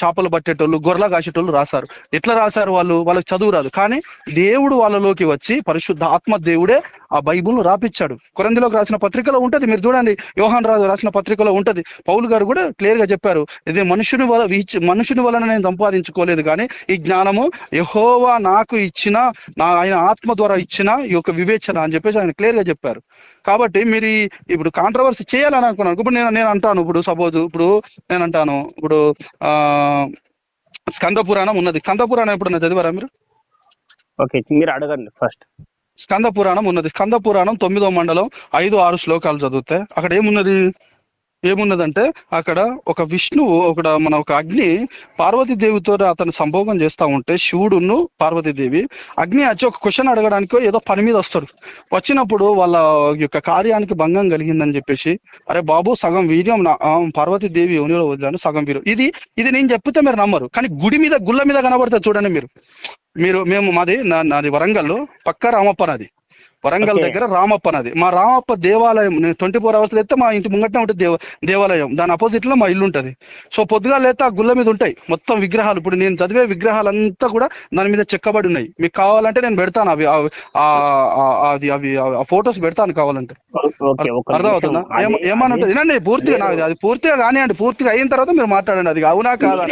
చేపలు పట్టేటోళ్ళు, గొర్రెల కాసేటోళ్ళు రాశారు. ఎట్లా రాశారు? వాళ్ళకి చదువు రాదు, కానీ దేవుడు వాళ్ళలోకి వచ్చి పరిశుద్ధ ఆత్మ దేవుడే ఆ బైబుల్ను రాపిచ్చాడు. కొరింథీయులకు రాసిన పత్రికలో ఉంటది, మీరు చూడండి. యోహాను రాసిన పత్రికలో ఉంటది. పౌలు గారు కూడా క్లియర్ గా చెప్పారు, ఇది మనుషుని వలన నేను సంపాదించుకోలేదు, కానీ ఈ జ్ఞానము యెహోవా నాకు ఇచ్చిన, ఆయన ఆత్మ ద్వారా ఇచ్చిన ఈ యొక్క వివేచన అని చెప్పేసి ఆయన క్లియర్ గా చెప్పారు. కాబట్టి మీరు ఇప్పుడు కాంట్రవర్సీ చేయాలని అనుకున్నాను. ఇప్పుడు నేను అంటాను, ఇప్పుడు సపోజ్ ఇప్పుడు నేను అంటాను, ఇప్పుడు స్కంద పురాణం ఉన్నది. స్కంద పురాణం ఎప్పుడన్నా చదివారా మీరు? ఓకే, మీరు అడగండి ఫస్ట్. స్కంద పురాణం ఉన్నది. స్కంద పురాణం 9వ మండలం 5-6 శ్లోకాలు చదివితే అక్కడ ఏమున్నదంటే, అక్కడ ఒక విష్ణువు ఒక అగ్ని పార్వతీదేవితో అతను సంభోగం చేస్తా ఉంటే, శివుడును పార్వతీదేవి అగ్ని వచ్చి ఒక క్వశ్చన్ అడగడానికి ఏదో పని మీద వస్తాడు. వచ్చినప్పుడు వాళ్ళ యొక్క కార్యానికి భంగం కలిగిందని చెప్పేసి, అరే బాబు సగం వీర్యం పార్వతీదేవి యోనిలో వదిలాను, సగం వీరు ఇది నేను చెప్తే మీరు నమ్మరు, కానీ గుళ్ళ మీద కనబడితే చూడండి నాది వరంగల్ పక్క రామప్ప నది, వరంగల్ దగ్గర రామప్ప నది. మా రామప్ప దేవాలయం 24 hours అయితే మా ఇంటి ముంగట్నే ఉంటుంది దేవాలయం. దాని అపోజిట్ లో మా ఇల్లు ఉంటది. సో పొద్దుగా లేతే ఆ గుళ్ళ మీద ఉంటాయి మొత్తం విగ్రహాలు. ఇప్పుడు నేను చదివే విగ్రహాలంతా కూడా దాని మీద చెక్కబడి ఉన్నాయి. మీకు కావాలంటే నేను పెడతాను, అవి ఫొటోస్ పెడతాను కావాలంటే. అర్థమవుతుందా? ఏమని ఉంటుంది వినండి పూర్తిగా. అది పూర్తిగా కానివ్వండి, పూర్తిగా అయిన తర్వాత మీరు మాట్లాడండి, అది అవునా కాదా.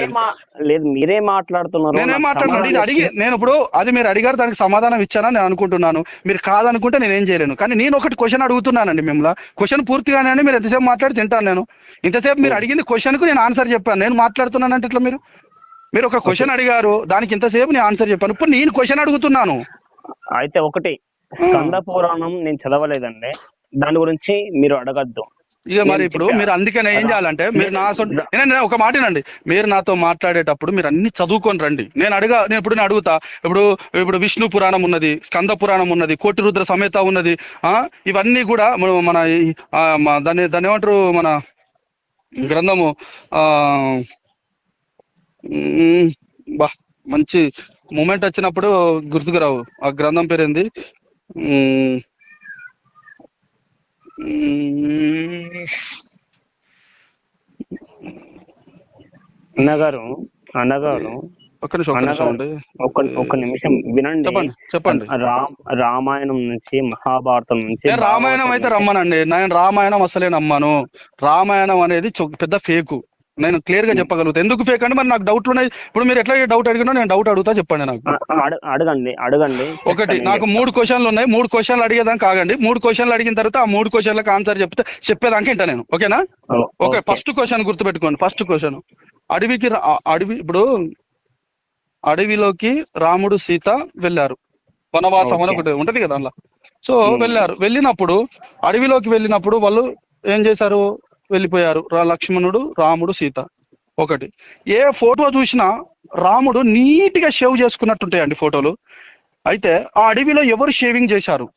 లేదు, మీరే మాట్లాడుతున్నారు. నేనేం మాట్లాడుతున్నాను? ఇది అడిగి నేను ఇప్పుడు అది మీరు అడిగారు, దానికి సమాధానం ఇచ్చానని నేను అనుకుంటున్నాను. మీరు కాదనుకుంటే నేనేం చేయలేను. కానీ నేను ఒకటి క్వశ్చన్ అడుగుతున్నానండి మిమ్మల్ని. క్వశ్చన్ పూర్తిగానే మీరు ఎంతసేపు మాట్లాడి తింటాను నేను. ఇంతసేపు మీరు అడిగింది క్వశ్చన్ కు నేను ఆన్సర్ చెప్పాను. నేను మాట్లాడుతున్నానంటే ఇట్లా మీరు ఒక క్వశ్చన్ అడిగారు, దానికి ఇంతసేపు నేను ఆన్సర్ చెప్పాను. ఇప్పుడు నేను క్వశ్చన్ అడుగుతున్నాను. అయితే ఒకటి, స్కంద పురాణం నేను చదవలేదండి, దాని గురించి మీరు అడగద్దు. ఇక మరి ఇప్పుడు మీరు అందుకనే ఏం చేయాలంటే, మీరు నేను ఒక మాటనండి, మీరు నాతో మాట్లాడేటప్పుడు మీరు అన్ని చదువుకొని రండి. నేను అడుగుతా. ఇప్పుడు విష్ణు పురాణం ఉన్నది, స్కంద పురాణం ఉన్నది, కోటి రుద్ర సమేత ఉన్నది. ఇవన్నీ కూడా మన దాన్ని ఏమంటారు, మన గ్రంథము మంచి మూమెంట్ వచ్చినప్పుడు గుర్తుకురావు. ఆ గ్రంథం పేరేంది? అన్నగారు ఒక నిమిషం వినండి, చెప్పండి. రామాయణం నుంచి, మహాభారతం నుంచి. రామాయణం అయితే రమ్మనండి, నేను రామాయణం అసలే నమ్మను. రామాయణం అనేది పెద్ద ఫేకు. నేను క్లియర్ గా చెప్పగలుగుతా. ఎందుకు ఫేక్ అంటే మరి నాకు డౌట్లు ఉన్నాయి. ఇప్పుడు మీరు ఎట్లా డౌట్ అడిగినా నేను డౌట్ అడుగుతా, చెప్పండి నాకు. అడగండి. ఒకటి, నాకు 3 క్వశ్చన్లు ఉన్నాయి. 3 క్వశ్చన్లు అడిగేదాకా ఆగండి. 3 క్వశ్చన్లు అడిగిన తర్వాత ఆ 3 క్వశ్చన్లకు ఆన్సర్ చెప్పేదాకా ఇంట నేను. ఓకేనా? ఓకే. ఫస్ట్ క్వశ్చన్ గుర్తుపెట్టుకోండి. ఫస్ట్ క్వశ్చన్, ఇప్పుడు అడవిలోకి రాముడు సీత వెళ్ళారు. వనవాసం అని ఒకటి ఉంటది కదా అందులో. సో వెళ్ళినప్పుడు అడవిలోకి వెళ్ళినప్పుడు వాళ్ళు ఏం చేశారు? వెళ్ళిపోయారు. లక్ష్మణుడు, రాముడు, సీత. ఒకటి, ఏ ఫోటో చూసినా రాముడు నీట్ గా షేవ్ చేసుకున్నట్టుంటాయండి ఫోటోలు. అయితే ఆ అడవిలో ఎవరు షేవింగ్ చేశారు?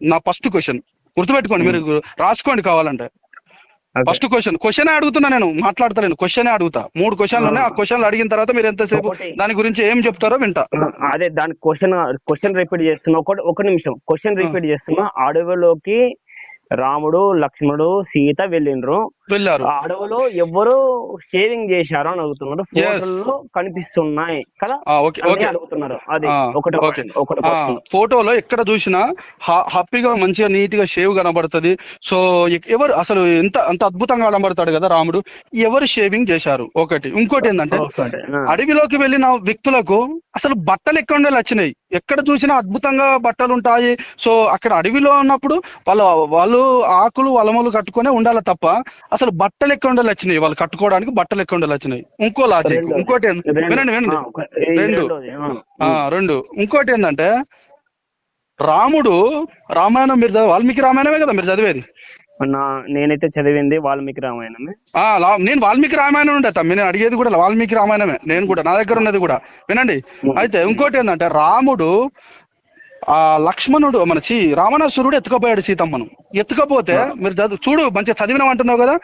నా ఫస్ట్ క్వశ్చన్. గుర్తుపెట్టుకోండి, మీరు రాసుకోండి కావాలంటే. ఫస్ట్ క్వశ్చన్ అడుగుతున్నా, నేను మాట్లాడతలేను, క్వశ్చన్ అడుగుతా. 3 క్వశ్చన్లు ఉన్నాయి. ఆ క్వశ్చన్లు అడిగిన తర్వాత మీరు ఎంతసేపు దాని గురించి ఏం చెప్తారో వింటా. అదే దాని క్వశ్చన్ రిపీట్ చేస్తున్నా. ఒక నిమిషం క్వశ్చన్ రిపీట్ చేస్తున్నా. అడవిలోకి రాముడు, లక్ష్మణుడు, సీత వెళ్ళారు. అడవిలో ఎవరు షేవింగ్ చేశారు అని అడుగుతున్నారు. ఫోటోలో కనిపిస్తున్నాయి కదా, అడుగుతున్నారు. అది ఫోటోలో ఎక్కడ చూసినా హ్యాపీగా మంచిగా నీట్ గా షేవ్ కనబడుతుంది. సో ఎవరు అసలు అంత అద్భుతంగా కనబడతాడు కదా రాముడు, ఎవరు షేవింగ్ చేశారు? ఒకటి. ఇంకోటి ఏంటంటే, అడవిలోకి వెళ్ళిన వ్యక్తులకు అసలు బట్టలు ఎక్కడ వచ్చినాయి? ఎక్కడ చూసినా అద్భుతంగా బట్టలు ఉంటాయి. సో అక్కడ అడవిలో ఉన్నప్పుడు వాళ్ళు ఆకులు వలములు కట్టుకునే ఉండాలి తప్ప అసలు బట్టలు ఎక్కడ ఉండాలి వచ్చినాయి? వాళ్ళు కట్టుకోవడానికి బట్టలు ఎక్కడ ఉండాలి వచ్చినాయి? ఇంకో లాజిక్. ఇంకోటి వినండి. రెండు ఇంకోటి ఏంటంటే, రాముడు రామాయణం మీరు వాల్మీకి రామాయణమే కదా మీరు చదివేది? నేనైతే చదివింది వాల్మీకి రామాయణమే. నేను వాల్మీకి రామాయణం ఉండే తమ్మి, నేను అడిగేది కూడా వాల్మీకి రామాయణమే. నేను కూడా, నా దగ్గర ఉన్నది కూడా వినండి. అయితే ఇంకోటి ఏంటంటే, రాముడు లక్ష్మణుడు రావణాసురుడు ఎత్తుకపోయాడు సీతమ్మను. ఎత్తుకపోతే మీరు చూడు, మంచిగా చదివినాం అంటున్నావు కదా,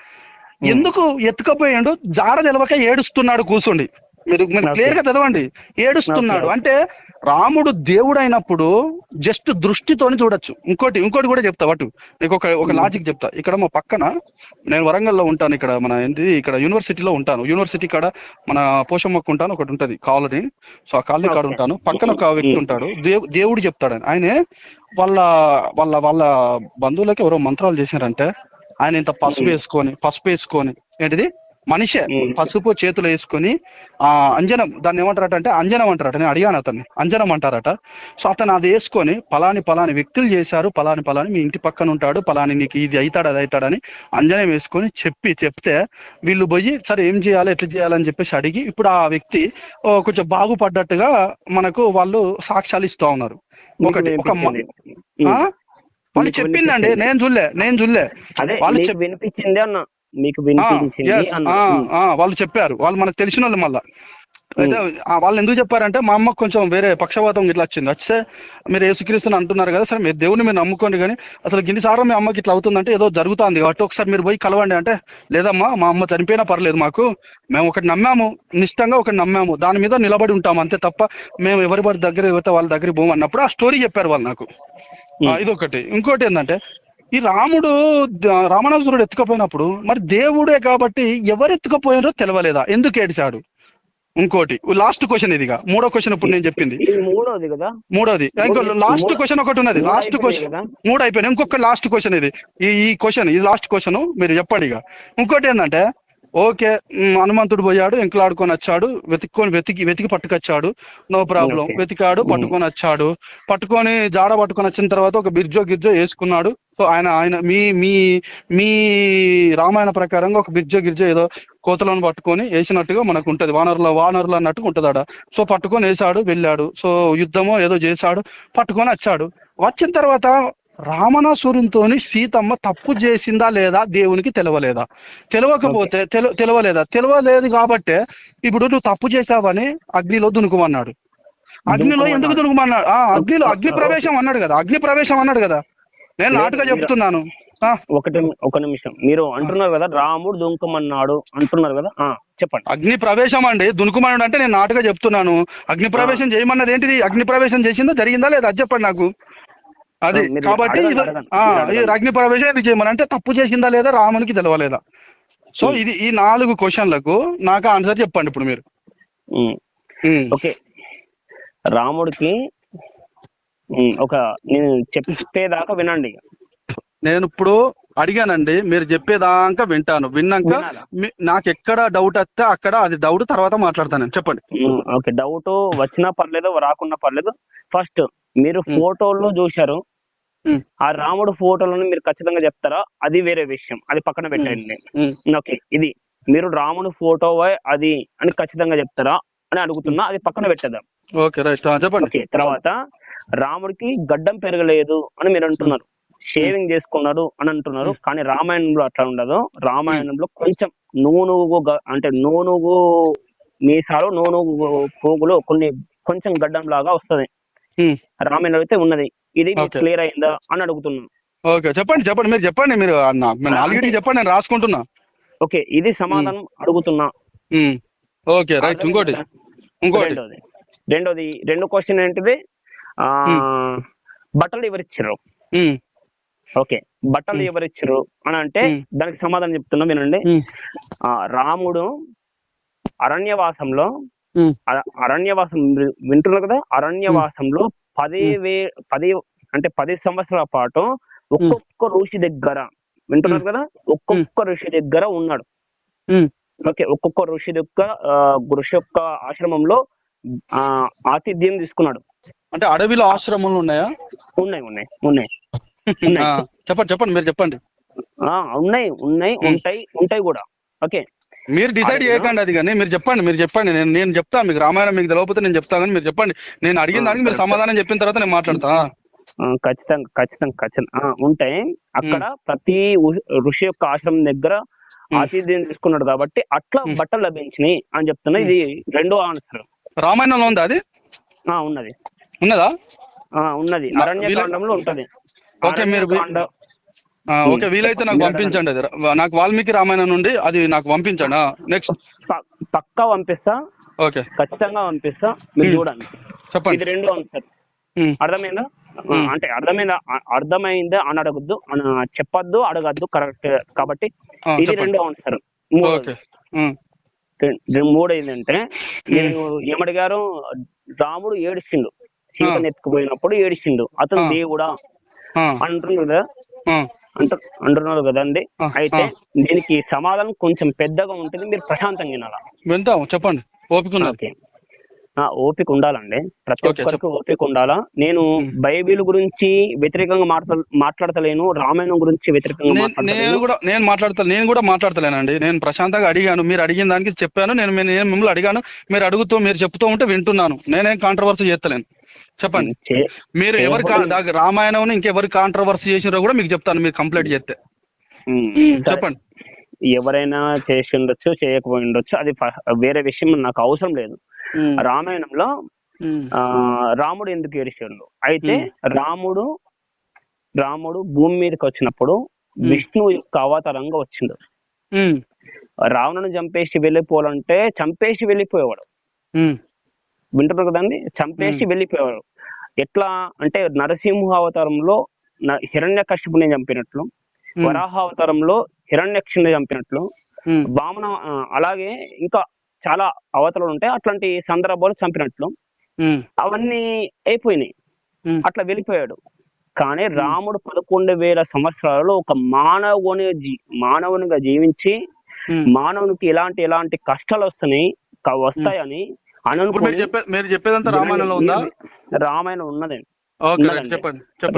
ఎందుకు ఎత్తుకపోయాడు? జాడ తెలవక ఏడుస్తున్నాడు కూర్చోండి. మీరు క్లియర్ గా చదవండి. ఏడుస్తున్నాడు అంటే రాముడు దేవుడు అయినప్పుడు జస్ట్ దృష్టితోని చూడొచ్చు. ఇంకోటి కూడా చెప్తా. నీకు ఒక లాజిక్ చెప్తా. ఇక్కడ మా పక్కన, నేను వరంగల్లో ఉంటాను, ఇక్కడ మన ఇక్కడ యూనివర్సిటీలో ఉంటాను. యూనివర్సిటీ కాడ మన పోషమ్మకు ఉంటాను, ఒకటి ఉంటది కాలనీ. సో ఆ కాలనీ కాడ ఉంటాను. పక్కన ఒక వ్యక్తి ఉంటాడు, దేవుడు చెప్తాడు. ఆయనే వాళ్ళ వాళ్ళ వాళ్ళ బంధువులకి ఎవరో మంత్రాలు చేశారంటే, ఆయన ఇంత పసుపు వేసుకొని ఏంటిది మనిషే పసుపు చేతులు వేసుకొని అంజనం, దాన్ని ఏమంటారట అంటే అంజనం అంటారట. నేను అడిగాను అతన్ని, అంజనం అంటారట. సో అతను అది వేసుకొని పలాని వ్యక్తులు చేశారు, పలాని మీ ఇంటి పక్కన ఉంటాడు, పలాని నీకు ఇది అవుతాడు అది అవుతాడని అంజనం వేసుకొని చెప్తే వీళ్ళు పోయి సరే ఏం చేయాలి ఎట్లా చేయాలని చెప్పేసి అడిగి ఇప్పుడు ఆ వ్యక్తి కొంచెం బాగుపడ్డట్టుగా మనకు వాళ్ళు సాక్ష్యాలు ఇస్తూ ఉన్నారు. వాళ్ళు చెప్పిందండి, నేను చూడలే వాళ్ళు వినిపించింది అన్న, మీకు వినిపించింది వాళ్ళు చెప్పారు. వాళ్ళు మనకు తెలిసిన వాళ్ళు. మళ్ళా అయితే వాళ్ళు ఎందుకు చెప్పారంటే, మా అమ్మకు కొంచెం వేరే పక్షవాతం ఇట్లా వస్తే మీరు యేసుక్రీస్తుని అంటున్నారు కదా, సరే మీరు దేవుని మీరు నమ్ముకోండి, కానీ అసలు గిన్నిసార్లు మీ అమ్మకి ఇట్లా అవుతుందంటే ఏదో జరుగుతుంది కాబట్టి ఒకసారి మీరు పోయి కలవండి అంటే, లేదమ్మా మా అమ్మ చనిపోయినా పర్లేదు, మేము ఒకటి నమ్మాము, నిష్టంగా ఒకటి నమ్మాము, దాని మీద నిలబడి ఉంటాము అంతే తప్ప మేము ఎవరి దగ్గర వాళ్ళ దగ్గర పోము అన్నప్పుడు ఆ స్టోరీ చెప్పారు వాళ్ళు నాకు. ఇదొకటి. ఇంకోటి ఏంటంటే, ఈ రావణాసురుడు ఎత్తుకపోయినప్పుడు మరి దేవుడే కాబట్టి ఎవరు ఎత్తుకపోయినారో తెలవలేదా, ఎందుకు ఏడిచాడు? ఇంకోటి లాస్ట్ క్వశ్చన్, ఇదిగా మూడో క్వశ్చన్. ఇప్పుడు నేను చెప్పింది మూడోది. ఇంకో లాస్ట్ క్వశ్చన్ ఒకటి ఉన్నది. లాస్ట్ క్వశ్చన్ 3 అయిపోయినాయి. ఇంకొక లాస్ట్ క్వశ్చన్ ఇది. ఈ లాస్ట్ క్వశ్చన్ మీరు చెప్పండి. ఇక ఇంకోటి ఏంటంటే, ఓకే హనుమంతుడు పోయాడు, ఎంకలాడుకొని వచ్చాడు, వెతికి పట్టుకొచ్చాడు, నో ప్రాబ్లం. వెతికాడు, పట్టుకొని జాడ పట్టుకొని వచ్చిన తర్వాత ఒక గిర్జో వేసుకున్నాడు. సో ఆయన మీ రామాయణ ప్రకారంగా ఒక గిర్జో ఏదో కోతలను పట్టుకొని వేసినట్టుగా మనకు ఉంటది, వానరులు అన్నట్టుగా ఉంటది ఆడ. సో పట్టుకొని వేసాడు, వెళ్ళాడు. సో యుద్ధమో ఏదో చేశాడు, పట్టుకొని వచ్చాడు. వచ్చిన తర్వాత రావణాసురునితో సీతమ్మ తప్పు చేసిందా లేదా దేవునికి తెలవలేదా? తెలవలేదు కాబట్టి ఇప్పుడు నువ్వు తప్పు చేశావని అగ్నిలో దునుకుమన్నాడు. అగ్నిలో ఎందుకు దునుకుమన్నాడు? అగ్ని ప్రవేశం అన్నాడు కదా. నేను నాటుగా చెప్తున్నాను. ఒక నిమిషం, మీరు అంటున్నారు కదా రాముడు దునుకమన్నాడు అంటున్నారు కదా, చెప్పండి. అగ్ని ప్రవేశం అండి, దునుకుమన్నాడు అంటే నేను నాటుగా చెప్తున్నాను. అగ్ని ప్రవేశం చేయమన్నది ఏంటిది? అగ్ని ప్రవేశం చేసిందా, జరిగిందా లేదా అది చెప్పండి నాకు. అది కాబట్టి అగ్ని ప్రవేశం ఎందుకు చేయమని అంటే, తప్పు చేసిందా లేదా రామునికి తెలవలేదా? సో ఈ 4 క్వశ్చన్లకు నాకు ఆన్సర్ చెప్పండి ఇప్పుడు మీరు. ఓకే, రాముడికి నేను చెప్పేదాకా వినండి. నేను ఇప్పుడు అడిగానండి, మీరు చెప్పేదాకా విన్నాక నాకు ఎక్కడ డౌట్ వస్తే అక్కడ అది డౌట్ తర్వాత మాట్లాడతాను. చెప్పండి. ఓకే, డౌట్ వచ్చినా పర్లేదు, రాకున్నా పర్లేదు. ఫస్ట్ మీరు ఫోటోల్లో చూశారు, ఆ రాముడు ఫోటోలను మీరు ఖచ్చితంగా చెప్తారా? అది వేరే విషయం, అది పక్కన పెట్టండి. ఓకే, ఇది మీరు రాముడు ఫోటో అది అని ఖచ్చితంగా చెప్తారా అని అడుగుతున్నా, అది పక్కన పెట్టేద్దాం. ఓకే రైట్, చెప్పండి. తర్వాత రాముడికి గడ్డం పెరగలేదు అని మీరు అంటున్నారు, షేవింగ్ చేసుకున్నాడు అని అంటున్నారు. కానీ రామాయణంలో అట్లా ఉండదు. రామాయణంలో కొంచెం నూనుగు మీసాలు, నూనుగు పోగులు కొంచెం గడ్డం లాగా వస్తుంది. రామాయణంలో అయితే ఉన్నది. ఇది క్లియర్ అయిందా అని అడుగుతున్నాను. ఓకే, చెప్పండి మీరు చెప్పండి. మీరు చెప్పండి, నేను రాసుకుంటున్నా. ఓకే, ఇది సమాధానం అడుగుతున్నా. Okay right. ఇంకోటి రెండో క్వశ్చన్ ఏంటిది? బట్టలు ఎవరిచ్చారు? ఓకే, బట్టలు ఎవరిచ్చారు అని అంటే దానికి సమాధానం చెప్తున్నా, వినండి. రాముడు అరణ్యవాసంలో వింటున్నారు కదా, అరణ్యవాసంలో 10 సంవత్సరాల పాటు ఒక్కొక్క ఋషి దగ్గర, వింటున్నారు కదా, ఒక్కొక్క ఋషి దగ్గర ఉన్నాడు. ఓకే, ఒక్కొక్క ఋషి యొక్క ఆశ్రమంలో ఆతిథ్యం తీసుకున్నాడు. అంటే అడవిలో ఆశ్రమాలు ఉన్నాయా? ఉన్నాయి. చెప్పండి మీరు చెప్పండి. ఉంటాయి కూడా. ఓకే, మీరు డిసైడ్ చేయకండి అది, కానీ మీరు చెప్పండి. నేను చెప్తాను మీకు. రామాయణం మీకు తెలియకపోతే నేను చెప్తాను, కానీ మీరు చెప్పండి. నేను అడిగిన దానికి మీరు సమాధానం చెప్పిన తర్వాత నేను మాట్లాడతా. ఖచ్చితంగా ఉంటాయి. అక్కడ ప్రతి ఋషి యొక్క ఆశ్రమం దగ్గర ఆతిథ్యం తీసుకున్నాడు కాబట్టి అట్లా బట్టలు లభించినాయి అని చెప్తున్నా. ఇది రెండో ఆన్సర్. రామాయణంలో ఉందా అది? ఉన్నదా? ఉన్నది, అరణ్యకాండంలో ఉంటది. ఓకే, మీరు ఓకే వీలైతే నాకు పంపించండి. అది నాకు వాల్మీకి రామాయణం నుండి అది నాకు పంపించండి. నెక్స్ట్ పక్కా పంపిస్తా. ఓకే, ఖచ్చితంగా పంపిస్తా, మీరు చూడండి. చెప్పండి. ఇది రెండో ఆన్సర్. అర్థమైందా? అంటే అర్థమైందా అని అడగద్దు, చెప్పొద్దు, అడగద్దు. కరెక్ట్ కాబట్టి ఇది రెండో ఆన్సర్. మూడు ఏంటంటే నేను ఏమడిగారు, రాముడు ఏడిచిండు, సీతను ఎత్తుకుపోయినప్పుడు ఏడిచిండు, అతను దేవుడా అంటున్నారు కదా, అంటున్నారు కదండి. అయితే దీనికి సమాధానం కొంచెం పెద్దగా ఉంటుంది, మీరు ప్రశాంతంగా వినాలా. వింటాం, చెప్పండి. ఓపిక ఉండాలండి, ప్రతి ఒక్కరికి ఓపిక ఉండాలా. నేను బైబిల్ గురించి వ్యతిరేకంగా మాట్లాడతలేను, రామాయణం గురించి వ్యతిరేకంగా నేను కూడా మాట్లాడతలేనండి. నేను ప్రశాంతంగా అడిగాను, మీరు అడిగిన దానికి చెప్పాను. నేను మిమ్మల్ని అడిగాను, మీరు అడుగుతూ మీరు చెప్తూ ఉంటే వింటున్నాను. నేనేం కాంట్రవర్సీ చేస్తలేను. చెప్పండి. మీరు ఎవరు రామాయణం ఇంకెవరు కాంట్రవర్సీ చేసినారో కూడా మీకు చెప్తాను, మీరు కంప్లైంట్ చేస్తే. చెప్పండి. ఎవరైనా చేసి ఉండొచ్చు, చేయకపోయి ఉండొచ్చు, అది వేరే విషయం, నాకు అవసరం లేదు. రామాయణంలో రాముడు ఎందుకు ఏడిచాడు? అయితే రాముడు భూమి మీదకి వచ్చినప్పుడు విష్ణువు యొక్క అవతారంగా వచ్చిండు. రావణుని చంపేసి వెళ్ళిపోయేవాడు. వింటారు కదండి, చంపేసి వెళ్ళిపోయేవాడు. ఎట్లా అంటే నరసింహ అవతారంలో హిరణ్యకశిపుని చంపినట్లు, వరాహ అవతారంలో హిరణ్యక్షుని చంపినట్లు, వామన అలాగే ఇంకా చాలా అవతారాలు ఉంటాయి, అట్లాంటి సందర్భాలు చంపినట్లు అవన్నీ అయిపోయినాయి. అట్లా వెళ్ళిపోయాడు. కానీ రాముడు 11,000 సంవత్సరాలలో ఒక మానవునిగా జీవించి మానవునికి ఎలాంటి కష్టాలు వస్తాయని మీరు చెప్పేదంతా రామాయణంలో ఉందా? రామాయణం ఉన్నదండి.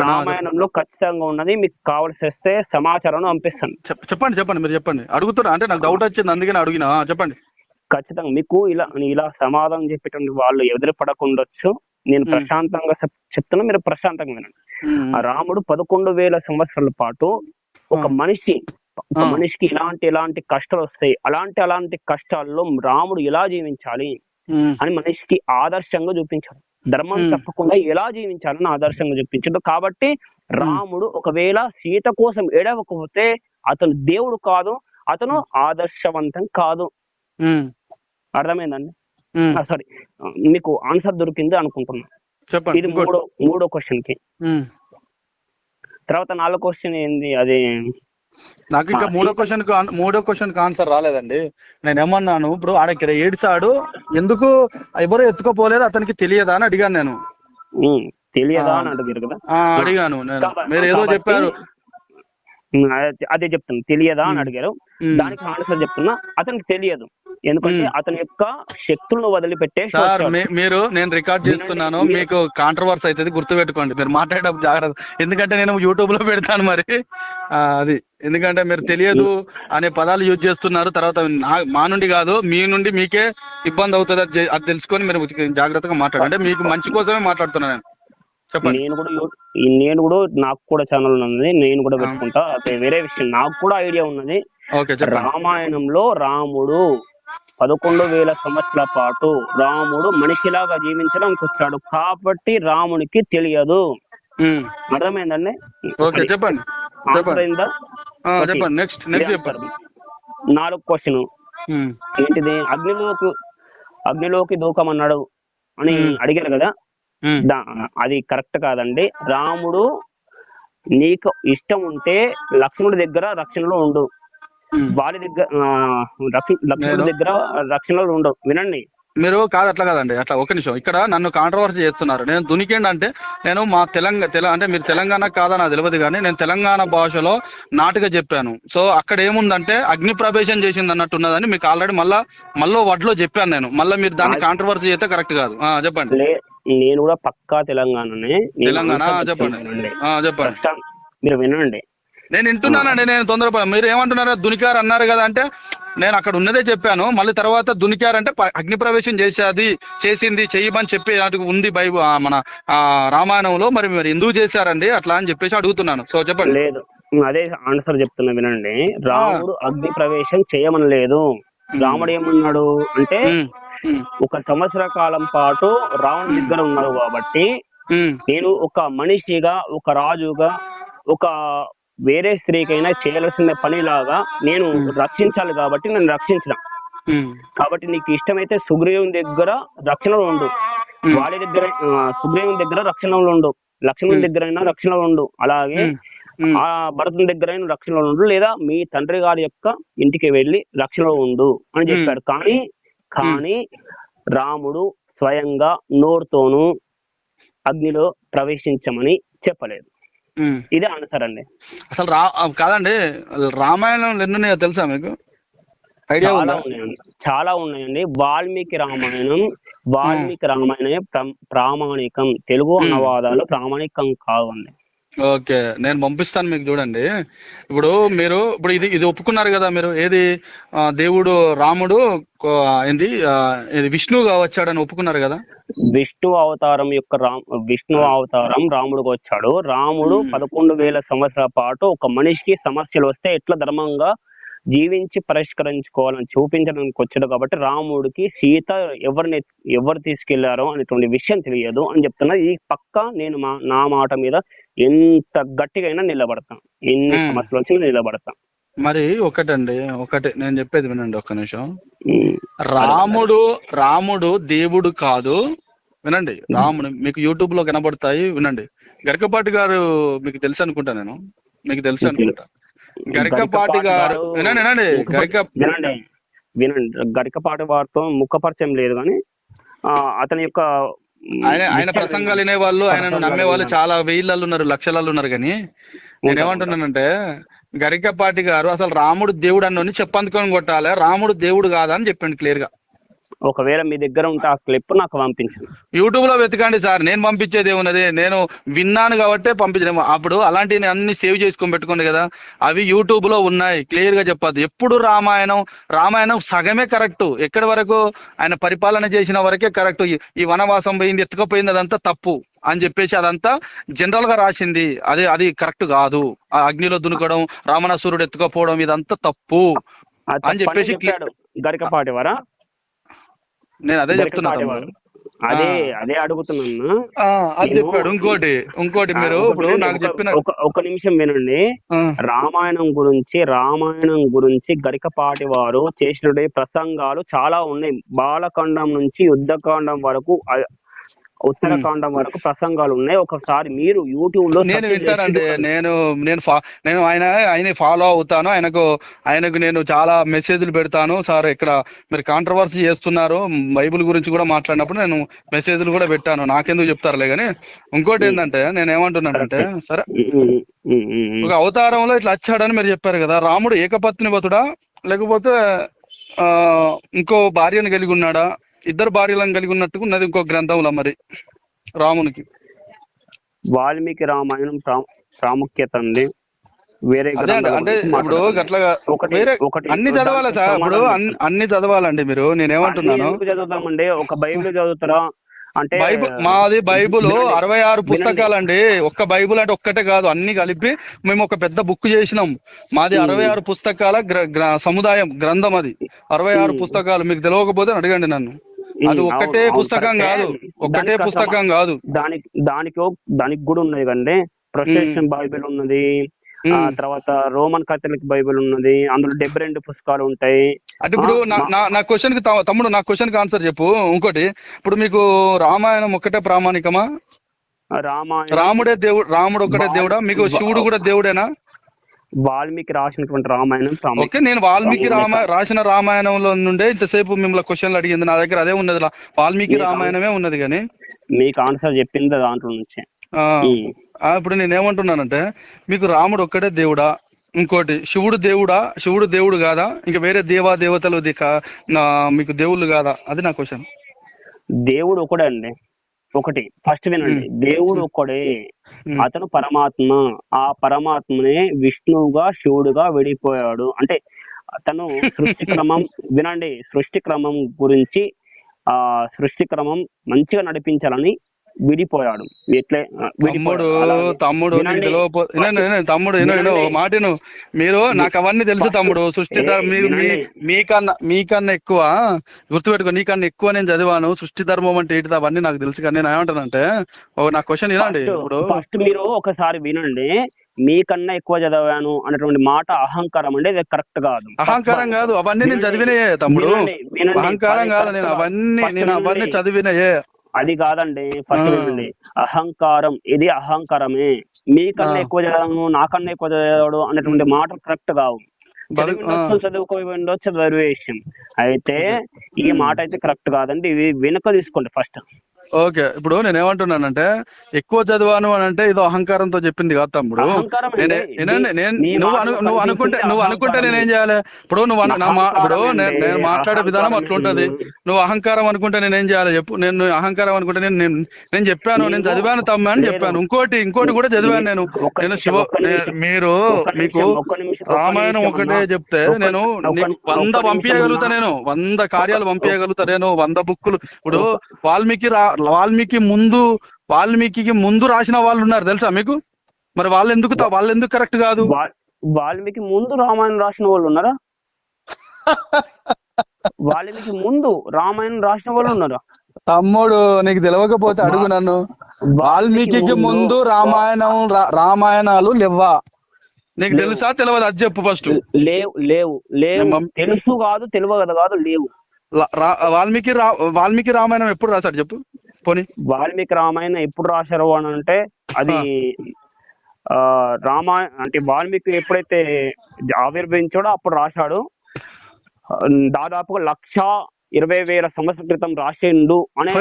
రామాయణంలో ఖచ్చితంగా ఉన్నది. మీకు కావాల్సి వస్తే సమాచారం పంపిస్తాను. చెప్పండి. మీరు చెప్పండి. అడుగుతున్నా అంటే నాకు డౌట్ వచ్చింది, అందుకని అడిగినా. చెప్పండి. ఖచ్చితంగా మీకు ఇలా సమాధానం చెప్పేటువంటి వాళ్ళు ఎదురు పడకుండొచ్చు. నేను ప్రశాంతంగా చెప్తున్నా, మీరు ప్రశాంతంగా వినండి. ఆ రాముడు 11,000 సంవత్సరాల పాటు ఒక మనిషికి ఎలాంటి కష్టాలు వస్తాయి, అలాంటి కష్టాల్లో రాముడు ఎలా జీవించాలి అని మనిషికి ఆదర్శంగా చూపించాడు. ధర్మం తప్పకుండా ఎలా జీవించాలని ఆదర్శంగా చూపించాడు. కాబట్టి రాముడు ఒకవేళ సీత కోసం ఏడవకపోతే అతను దేవుడు కాదు, అతను ఆదర్శవంతం కాదు. అర్థమైందండి? సారీ, మీకు ఆన్సర్ దొరికింది అనుకుంటున్నా. ఇది మూడో క్వశ్చన్ కి. తర్వాత 4వ క్వశ్చన్ ఏంది? అది నాకు ఇంకా మూడో క్వశ్చన్ ఆన్సర్ రాలేదండి. నేను ఏమన్నాను, ఇప్పుడు ఆడ ఏడిసాడు, ఎందుకు ఎవరో ఎత్తుకోపోలేదు, అతనికి తెలియదా అని అడిగాను. నేను తెలియదా అని అడిగారు కదా, అడిగాను నేను. మీరు ఏదో చెప్పారు, అదే చెప్తున్నా, తెలియదా అని అడిగారు. దానికి ఆన్సర్ చెప్తున్నా, అతనికి తెలియదు. ఎందుకంటే అతని యొక్క శక్తులను వదిలిపెట్టే. నేను రికార్డ్ చేస్తున్నాను, మీకు కాంట్రవర్సీ అవుతుంది, గుర్తుపెట్టుకోండి. మీరు మాట్లాడేటప్పుడు జాగ్రత్త, ఎందుకంటే నేను యూట్యూబ్ లో పెడతాను మరి. అది ఎందుకంటే మీరు తెలియదు అనే పదాలు యూజ్ చేస్తున్నారు. తర్వాత మా నుండి కాదు, మీ నుండి మీకే ఇబ్బంది అవుతుంది. అది తెలుసుకొని మీరు జాగ్రత్తగా మాట్లాడండి. మీకు మంచి కోసమే మాట్లాడుతున్నాను నేను. చెప్పండి. నేను కూడా నాకు కూడా ఛానల్ ఉన్నది, నేను కూడా పెట్టుకుంటా. అదే వేరే విషయం, నాకు కూడా ఐడియా ఉన్నది. రామాయణంలో రాముడు 11,000 సంవత్సరాల పాటు రాముడు మనిషిలాగా జీవించడానికి వచ్చాడు. కాబట్టి రామునికి తెలియదు. అర్థమైందండి? చెప్పండి. 4వ క్వశ్చన్ ఏంటిది? అగ్నిలోకి దూకమన్నాడు అని అడిగారు కదా, అది కరెక్ట్ కాదండి. రాముడు నీకు ఇష్టం ఉంటే లక్ష్మణుడి దగ్గర రక్షణలో ఉండు, వాడి దగ్గర లక్ష్మణుడి దగ్గర రక్షణలో ఉండు. వినండి, మీరు కాదు అట్లా కాదండి, అట్లా ఒక నిమిషం. ఇక్కడ నన్ను కాంట్రవర్సీ చేస్తున్నారు. నేను దునికేండి అంటే నేను మా అంటే మీరు తెలంగాణ కాదా నాకు తెలియదు, కానీ నేను తెలంగాణ భాషలో నాటుగా చెప్పాను. సో అక్కడ ఏముందంటే అగ్ని ప్రవేశం చేసింది అన్నట్టు ఉన్నదని మీకు ఆల్రెడీ మళ్ళీ వడ్లో చెప్పాను నేను. మళ్ళీ మీరు దాన్ని కాంట్రవర్సీ చేస్తే కరెక్ట్ కాదు. చెప్పండి. నేను కూడా పక్కా తెలంగాణ. చెప్పండి. మీరు వినండి, నేను వింటున్నానండి. నేను తొందరపడ, మీరు ఏమంటున్నారు, దునికారు అన్నారు కదా అంటే నేను అక్కడ ఉన్నదే చెప్పాను. మళ్ళీ తర్వాత దునికారంటే అగ్ని ప్రవేశం చేసింది చెయ్యమని చెప్పి అటు ఉంది మన రామాయణంలో. మరి ఎందుకు చేశారండి అట్లా అని చెప్పేసి అడుగుతున్నాను. సో చెప్పండి. లేదు, అదే ఆన్సర్ చెప్తున్నా వినండి. రాముడు అగ్ని ప్రవేశం చేయమని లేదు. రాముడు ఏమన్నాడు అంటే, 1 సంవత్సర కాలం పాటు రావణుడి దగ్గర ఉన్నాడు కాబట్టి నేను ఒక మనిషిగా, ఒక రాజుగా, ఒక వేరే స్త్రీకైనా చేయాల్సిన పనిలాగా నేను రక్షించాలి కాబట్టి నన్ను రక్షించిన. కాబట్టి నీకు ఇష్టమైతే సుగ్రీవుని దగ్గర రక్షణలో ఉండు, వాడి దగ్గర సుగ్రీవుని దగ్గర రక్షణలో ఉండు, లక్ష్మణుని దగ్గర అయినా రక్షణలో ఉండు, అలాగే ఆ భరతుని దగ్గర అయినా రక్షణలో ఉండు, లేదా మీ తండ్రి గారి యొక్క ఇంటికి వెళ్ళి రక్షణలో ఉండు అని చెప్పాడు. కానీ రాముడు స్వయంగా నోరుతోనూ అగ్నిలో ప్రవేశించమని చెప్పలేదు. ఇదే ఆన్సర్ అండి. అసలు కాదండి, రామాయణంలో ఎన్ని ఉన్నాయో తెలుసా మీకు? ఐడియా ఉందా? చాలా ఉన్నాయండి. వాల్మీకి రామాయణమే ప్రామాణికం. తెలుగు అనువాదాలు ప్రామాణికం కావండి. ఓకే, నేను పంపిస్తాను మీకు. చూడండి, ఇప్పుడు ఇది ఒప్పుకున్నారు కదా మీరు, ఏది దేవుడు రాముడు ఏంది విష్ణువుగా వచ్చాడని ఒప్పుకున్నారు కదా. విష్ణు అవతారం రాముడికి వచ్చాడు. రాముడు 11,000 సంవత్సరాల పాటు ఒక మనిషికి సమస్యలు వస్తే ఎట్లా ధర్మంగా జీవించి పరిష్కరించుకోవాలని చూపించడానికి వచ్చాడు. కాబట్టి రాముడికి సీత ఎవరు తీసుకెళ్లారో అనేటువంటి విషయం తెలియదు అని చెప్తున్నా. ఈ పక్క నేను నా మాట మీద ఎంత గట్టిగా అయినా నిలబడతాను, ఎన్ని సమస్యలు వచ్చినా నిలబడతాను. మరి ఒకటి నేను చెప్పేది వినండి ఒక్క నిమిషం. రాముడు దేవుడు కాదు. వినండి, రాముడు మీకు యూట్యూబ్ లో కనబడతాయి, వినండి. గరికపాటి గారు మీకు తెలుసు అనుకుంటా, మీకు తెలుసు అనుకుంటా. గరికపాటి గారు వినండి, గరికపాటి వారితో ముఖ పరిచయం లేదు, కానీ అతని యొక్క ఆయన ప్రసంగాలు వినేవాళ్ళు, ఆయనను నమ్మేవాళ్ళు చాలా వేలల్లో ఉన్నారు, లక్షలలో ఉన్నారు. కానీ నేనేమంటున్నానంటే, గరికపాటి గారు అసలు రాముడు దేవుడు అన్నోని చెప్పందుకొని కొట్టాలి, రాముడు దేవుడు కాదా అని చెప్పండి క్లియర్ గా. ఒకవేళ మీ దగ్గర ఉంటే ఆ క్లిప్ నాకు పంపించండి. యూట్యూబ్ లో వెతకండి సార్, నేను పంపించేది ఏమున్నది, నేను విన్నాను కాబట్టి పంపించలేము. అప్పుడు అలాంటివి అన్ని సేవ్ చేసుకొని పెట్టుకోండి కదా, అవి యూట్యూబ్ లో ఉన్నాయి, క్లియర్ గా చెప్పద్దు. ఎప్పుడు రామాయణం సగమే కరెక్ట్, ఎక్కడి వరకు ఆయన పరిపాలన చేసిన వరకే కరెక్ట్. ఈ వనవాసం పోయింది, ఎత్తుకపోయింది, అదంతా తప్పు అని చెప్పేసి అదంతా జనరల్ గా రాసింది, అది కరెక్ట్ కాదు. ఆ అగ్నిలో దునుకడం, రావణాసురుడు ఎత్తుకపోవడం, ఇదంతా తప్పు అని చెప్పేసి గరికపాటి వారా? నేను అదే చెప్తున్నాను, అదే అడుగుతున్నాను. అది చెప్పాడు. ఇంకోటి మీరు ఇప్పుడు నాకు చెప్పిన ఒక నిమిషం వినండి. రామాయణం గురించి గరికపాటి వారు చేసిన ప్రసంగాలు చాలా ఉన్నాయి. బాలకాండం నుంచి యుద్ధకాండం వరకు, ఉత్తరకాండం వరకు ప్రసంగాలు ఉన్నాయి. ఒకసారి మీరు యూట్యూబ్ లో నేను వింటానండి, నేను ఆయన ఫాలో అవుతాను, ఆయనకు నేను చాలా మెసేజ్లు పెడతాను. సార్ ఇక్కడ మీరు కాంట్రవర్సీ చేస్తున్నారు, బైబిల్ గురించి కూడా మాట్లాడినప్పుడు నేను మెసేజ్లు కూడా పెట్టాను, నాకెందుకు చెప్తారులే. కానీ ఇంకోటి ఏంటంటే, నేను ఏమంటున్నానంటే, సరే ఒక అవతారంలో ఇట్లా వచ్చాడని మీరు చెప్పారు కదా, రాముడు ఏకపత్ని వతుడా లేకపోతే ఇంకో భార్యను కలిగి ఉన్నాడా? ఇద్దరు భార్యలను కలిగి ఉన్నట్టుగా ఉన్నది ఇంకో గ్రంథంలో. మరి రామునికి వాల్మీకి రామాయణం ప్రాముఖ్యత అండి. వేరే అంటే ఇప్పుడు గట్లగా అన్ని చదవాలా సార్? ఇప్పుడు అన్ని చదవాలండి మీరు. నేనేమంటున్నాను, చదువుతామండి. ఒక బైబిల్ చదువుతారా అంటే? మాది బైబుల్ 66 పుస్తకాలండి. ఒక్క బైబుల్ అంటే ఒక్కటే కాదు, అన్ని కలిపి మేము ఒక పెద్ద బుక్ చేసినాం. మాది 66 పుస్తకాల సముదాయం గ్రంథం. అది 66 పుస్తకాలు. మీకు తెలియకపోతే అడగండి నన్ను. అది ఒక్కటే పుస్తకం కాదు, దానికి కూడా ఉన్నది కండి. ప్రొటెస్టెంట్ బైబిల్ ఉన్నది, తర్వాత రోమన్ కథలిక్ బైబిల్ ఉన్నది. అందులో 72 పుస్తకాలు ఉంటాయి. అంటే ఇప్పుడు నా క్వశ్చన్ కి తమ్ముడు, నా క్వశ్చన్ కి ఆన్సర్ చెప్పు. ఇంకోటి, ఇప్పుడు మీకు రామాయణం ఒక్కటే ప్రామాణికమా? రాముడే దేవుడు, రాముడు ఒక్కటే దేవుడా? మీకు శివుడు కూడా దేవుడేనా? వాల్మీకి రాసినటువంటి రామాయణం. ఓకే, నేను వాల్మీకి రాసిన రామాయణంలో నుండే ఇంతసేపు మిమ్మల్ని క్వశ్చన్లు అడిగింది, నా దగ్గర అదే ఉన్నది, వాల్మీకి రామాయణమే ఉన్నది. కానీ మీకు ఆన్సర్ చెప్పింది దాంట్లో నుంచి. ఇప్పుడు నేనేమంటున్నానంటే, మీకు రాముడు ఒక్కడే దేవుడా? ఇంకోటి, శివుడు దేవుడు కాదా? ఇంకా వేరే దేవతలు మీకు దేవుళ్ళు కాదా? అది నా క్వశ్చన్. దేవుడు ఒకడే అండి. ఒకటి ఫస్ట్ వినండి, దేవుడు ఒక్కడే, అతను పరమాత్మ. ఆ పరమాత్మనే విష్ణువుగా శివుడుగా విడిపోయాడు. అంటే తను సృష్టి క్రమం వినండి, సృష్టి క్రమం గురించి సృష్టి క్రమం మంచిగా నడిపించాలని విడిపోయాడు. తమ్ముడు మాటను మీరు, నాకు అవన్నీ తెలుసు తమ్ముడు. సృష్టి మీకన్నా ఎక్కువ గుర్తుపెట్టుకో, నీకన్నా ఎక్కువ నేను చదివాను. సృష్టి ధర్మం అంటే ఏంటిది అవన్నీ నాకు తెలుసు. కానీ నేను ఏమంటానంటే, నా క్వశ్చన్ వినండి. ఇప్పుడు ఫస్ట్ మీరు ఒకసారి వినండి. మీకన్నా ఎక్కువ చదివాను అనేటువంటి మాట అహంకారం అండి, అది కరెక్ట్ కాదు. అహంకారం కాదు, అవన్నీ నేను చదివినాయే తమ్ముడు. అహంకారం కాదు, నేను అవన్నీ చదివినాయే. అది కాదండి, ఫస్ట్ వినండి. అహంకారం, ఇది అహంకారమే. మీకన్నా ఎక్కువ చదవను, నాకన్నా ఎక్కువ చదవడు అనేటువంటి మాటలు కరెక్ట్ కావు. చదివిండొచ్చు, చదువుకోండొచ్చు, వేరే విషయం. అయితే ఈ మాట అయితే కరెక్ట్ కాదండి. ఇవి వెనుక తీసుకోండి ఫస్ట్. ఓకే, ఇప్పుడు నేను ఏమంటున్నానంటే ఎక్కువ చదివాను అని అంటే ఇదో అహంకారంతో చెప్పింది కాదు తమ్ముడు. అహంకారం నేనే అండి. ఏనండి, నువ్వు అనుకుంటే నేనేం చేయాలి? ఇప్పుడు ఇప్పుడు నేను మాట్లాడే విధానం అట్లుంటది. నువ్వు అహంకారం అనుకుంటే నేనేం చేయాలి చెప్పు? నేను అహంకారం అనుకుంటే నేను చెప్పాను, నేను చదివాను తమ్మ అని చెప్పాను. ఇంకోటి కూడా చదివాను నేను. మీరు మీకు రామాయణం ఒకటే చెప్తే నేను నీకు 100 పంపించగలుగుతా, నేను 100 కార్యాలు పంపించగలుగుతా, నేను 100 బుక్కులు. ఇప్పుడు వాల్మీకి ముందు రాసిన వాళ్ళు ఉన్నారు తెలుసా మీకు? మరి వాళ్ళు ఎందుకు కరెక్ట్ కాదు? వాల్మీకి ముందు రామాయణం రాసిన వాళ్ళు ఉన్నారా? వాల్మీకి ముందు రామాయణం రాసిన వాళ్ళు ఉన్నారా? తమ్ముడు, నీకు తెలియకపోతే అడుగు నన్ను. వాల్మీకి ముందు రామాయణాలు లేవా? నీకు తెలుసా తెలియదు? అది చెప్పు ఫస్ట్. లేవు. తెలుసు కాదు, తెలియదు కాదు, లేవు. వాల్మీకి రామాయణం ఎప్పుడు రాశాడు చెప్పు పోనీ? వాల్మీకి రామాయణం ఎప్పుడు రాశారు అని అంటే, అది అంటే వాల్మీకి ఎప్పుడైతే ఆవిర్భవించాడో అప్పుడు రాశాడు. దాదాపుగా 1,20,000 సంవత్సరాల క్రితం రాసిండు అనే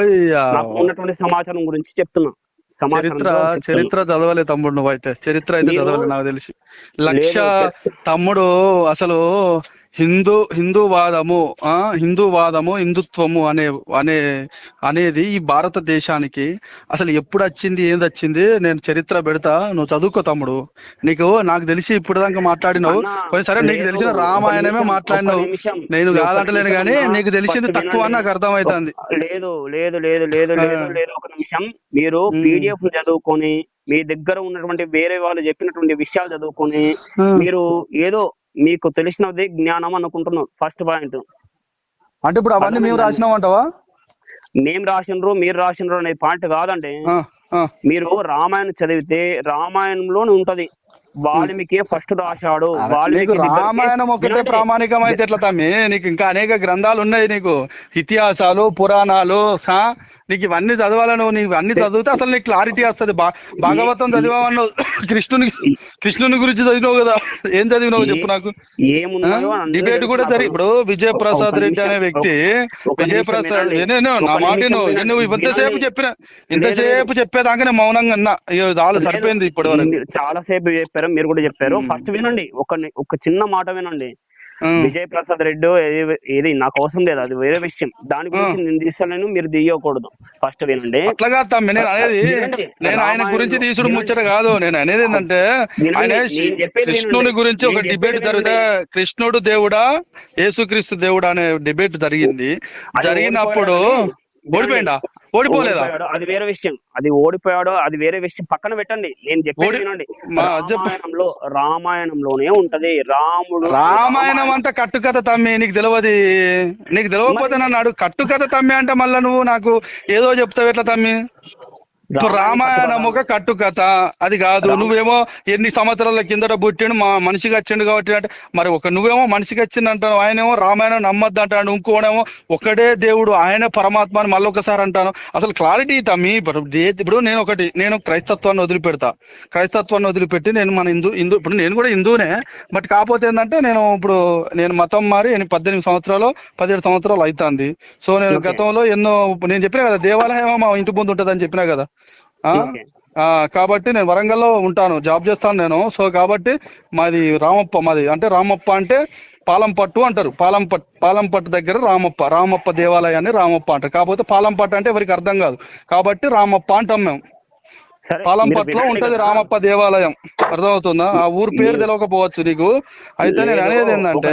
నాకు ఉన్నటువంటి సమాచారం గురించి చెప్తున్నా. చరిత్ర చదవలే తమ్ముడు, నువ్వైతే చరిత్ర అయితే చదవలే నాకు తెలిసి. తమ్ముడు అసలు హిందూవాదము హిందుత్వము అనేది ఈ భారతదేశానికి అసలు ఎప్పుడు వచ్చింది, ఏంది వచ్చింది? నేను చరిత్ర పెడతా, నువ్వు చదువుకో తమ్ముడు. నాకు తెలిసి ఇప్పుడు దాకా మాట్లాడినావు సరే, నీకు తెలిసిన రామాయణమే మాట్లాడినావు, నేను కాదంటలేను కానీ నీకు తెలిసింది తక్కువ అని నాకు అర్థమవుతుంది. లేదు, ఒక నిమిషం. మీరు పీడిఎఫ్ చదువుకొని, మీ దగ్గర ఉన్నటువంటి వేరే వాళ్ళు చెప్పినటువంటి విషయాలు చదువుకొని, మీరు ఏదో మీకు తెలిసినది జ్ఞానం అనుకుంటున్నాం. ఫస్ట్ పాయింట్ అంటే ఇప్పుడు అవన్నీ మేము రాసినామంటావా? మేము రాసినరు, మీరు రాసినరు అనే పాయింట్ కాదండి. మీరు రామాయణం చదివితే రామాయణంలోనే ఉంటది. వాల్మీకి ఫస్ట్ రాశాడు. రామాయణం ఒకటే ప్రామాణికం అయితే ఎట్లా తమ్మి? నీకు ఇంకా అనేక గ్రంథాలు ఉన్నాయి, నీకు ఇతిహాసాలు, పురాణాలు, నీకు ఇవన్నీ చదవాలను. నీకు అన్ని చదివితే అసలు నీకు క్లారిటీ వస్తుంది. భాగవతం చదివావన్నావు, కృష్ణుని గురించి చదివినావు కదా, ఏం చదివినావు చెప్పు నాకు? డిబేట్ కూడా ఇప్పుడు విజయప్రసాద్ రెడ్డి అనే వ్యక్తి, నా మాట నువ్వు ఇంతసేపు చెప్పేదాకా మౌనంగా అన్నా, చాలా సరిపోయింది ఇప్పటి వరకు. చాలా సేపు చెప్పారు, మీరు కూడా చెప్పారు. ఫస్ట్ వినండి, ఒక చిన్న మాట వినండి. విజయప్రసాద్ రెడ్డి ఏది నాకు అవసరం లేదు, అది వేరే విషయం. దాని గురించి నేను తీసాను, మీరు తీయకూడదు. ఫస్ట్ వినండి. అట్లాగా తమ్మి, నేను ఆయన గురించి తీసుడు ముచ్చట కాదు. నేను అనేది ఏంటంటే, ఆయన కృష్ణుని గురించి ఒక డిబేట్ జరిగితే, కృష్ణుడు దేవుడా యేసుక్రీస్తు దేవుడా అనే డిబేట్ జరిగినప్పుడు ఓడిపోలేదా? అది వేరే విషయం. అది ఓడిపోయాడో అది వేరే విషయం, పక్కన పెట్టండి. నేను చెప్పేది వినండి. రామాయణంలోనే ఉంటది. రామాయణం అంతా కట్టుకథ తమ్మి, నీకు తెలియకపోతే నన్ను అడుగు. కట్టుకథ తమ్మి అంటే మళ్ళా నువ్వు నాకు ఏదో చెప్తావు ఎట్లా తమ్మి? రామాయణం ఒక కట్టుకథ, అది కాదు. నువ్వేమో ఎన్ని సంవత్సరాల కిందట పుట్టిండు, మనిషికి వచ్చిండు కాబట్టి అంటే, మరి నువ్వేమో మనిషికి వచ్చింది అంటాను, ఆయనేమో రామాయణం నమ్మద్దు అంటాడు, ఇంకోనేమో ఒకటే దేవుడు ఆయన పరమాత్మ అని మళ్ళీ ఒకసారి అంటాను. అసలు క్లారిటీ తమ్మి. ఇప్పుడు నేను క్రైస్తత్వాన్ని వదిలిపెట్టి నేను మన హిందూ ఇప్పుడు నేను కూడా హిందూనే. బట్ కాకపోతే ఏంటంటే నేను మతం మారి 18 సంవత్సరాలు 17 సంవత్సరాలు అవుతుంది. సో నేను గతంలో నేను చెప్పినా కదా, దేవాలయం మా ఇంటి ముందు ఉంటుంది అని చెప్పినా కదా. కాబట్టి నేను వరంగల్లో ఉంటాను, జాబ్ చేస్తాను నేను. సో కాబట్టి మాది రామప్ప అంటే పాలంపట్టు అంటారు. పాలంపట్టు దగ్గర రామప్ప దేవాలయాన్ని రామప్ప అంటారు. కాకపోతే పాలంపట్టు అంటే ఎవరికి అర్థం కాదు, కాబట్టి రామప్ప అంటాం మేము. పాలంపట్లో ఉంటది రామప్ప దేవాలయం, అర్థమవుతుందా? ఆ ఊరు పేరు తెలియకపోవచ్చు నీకు. అయితే నేను అనేది ఏంటంటే,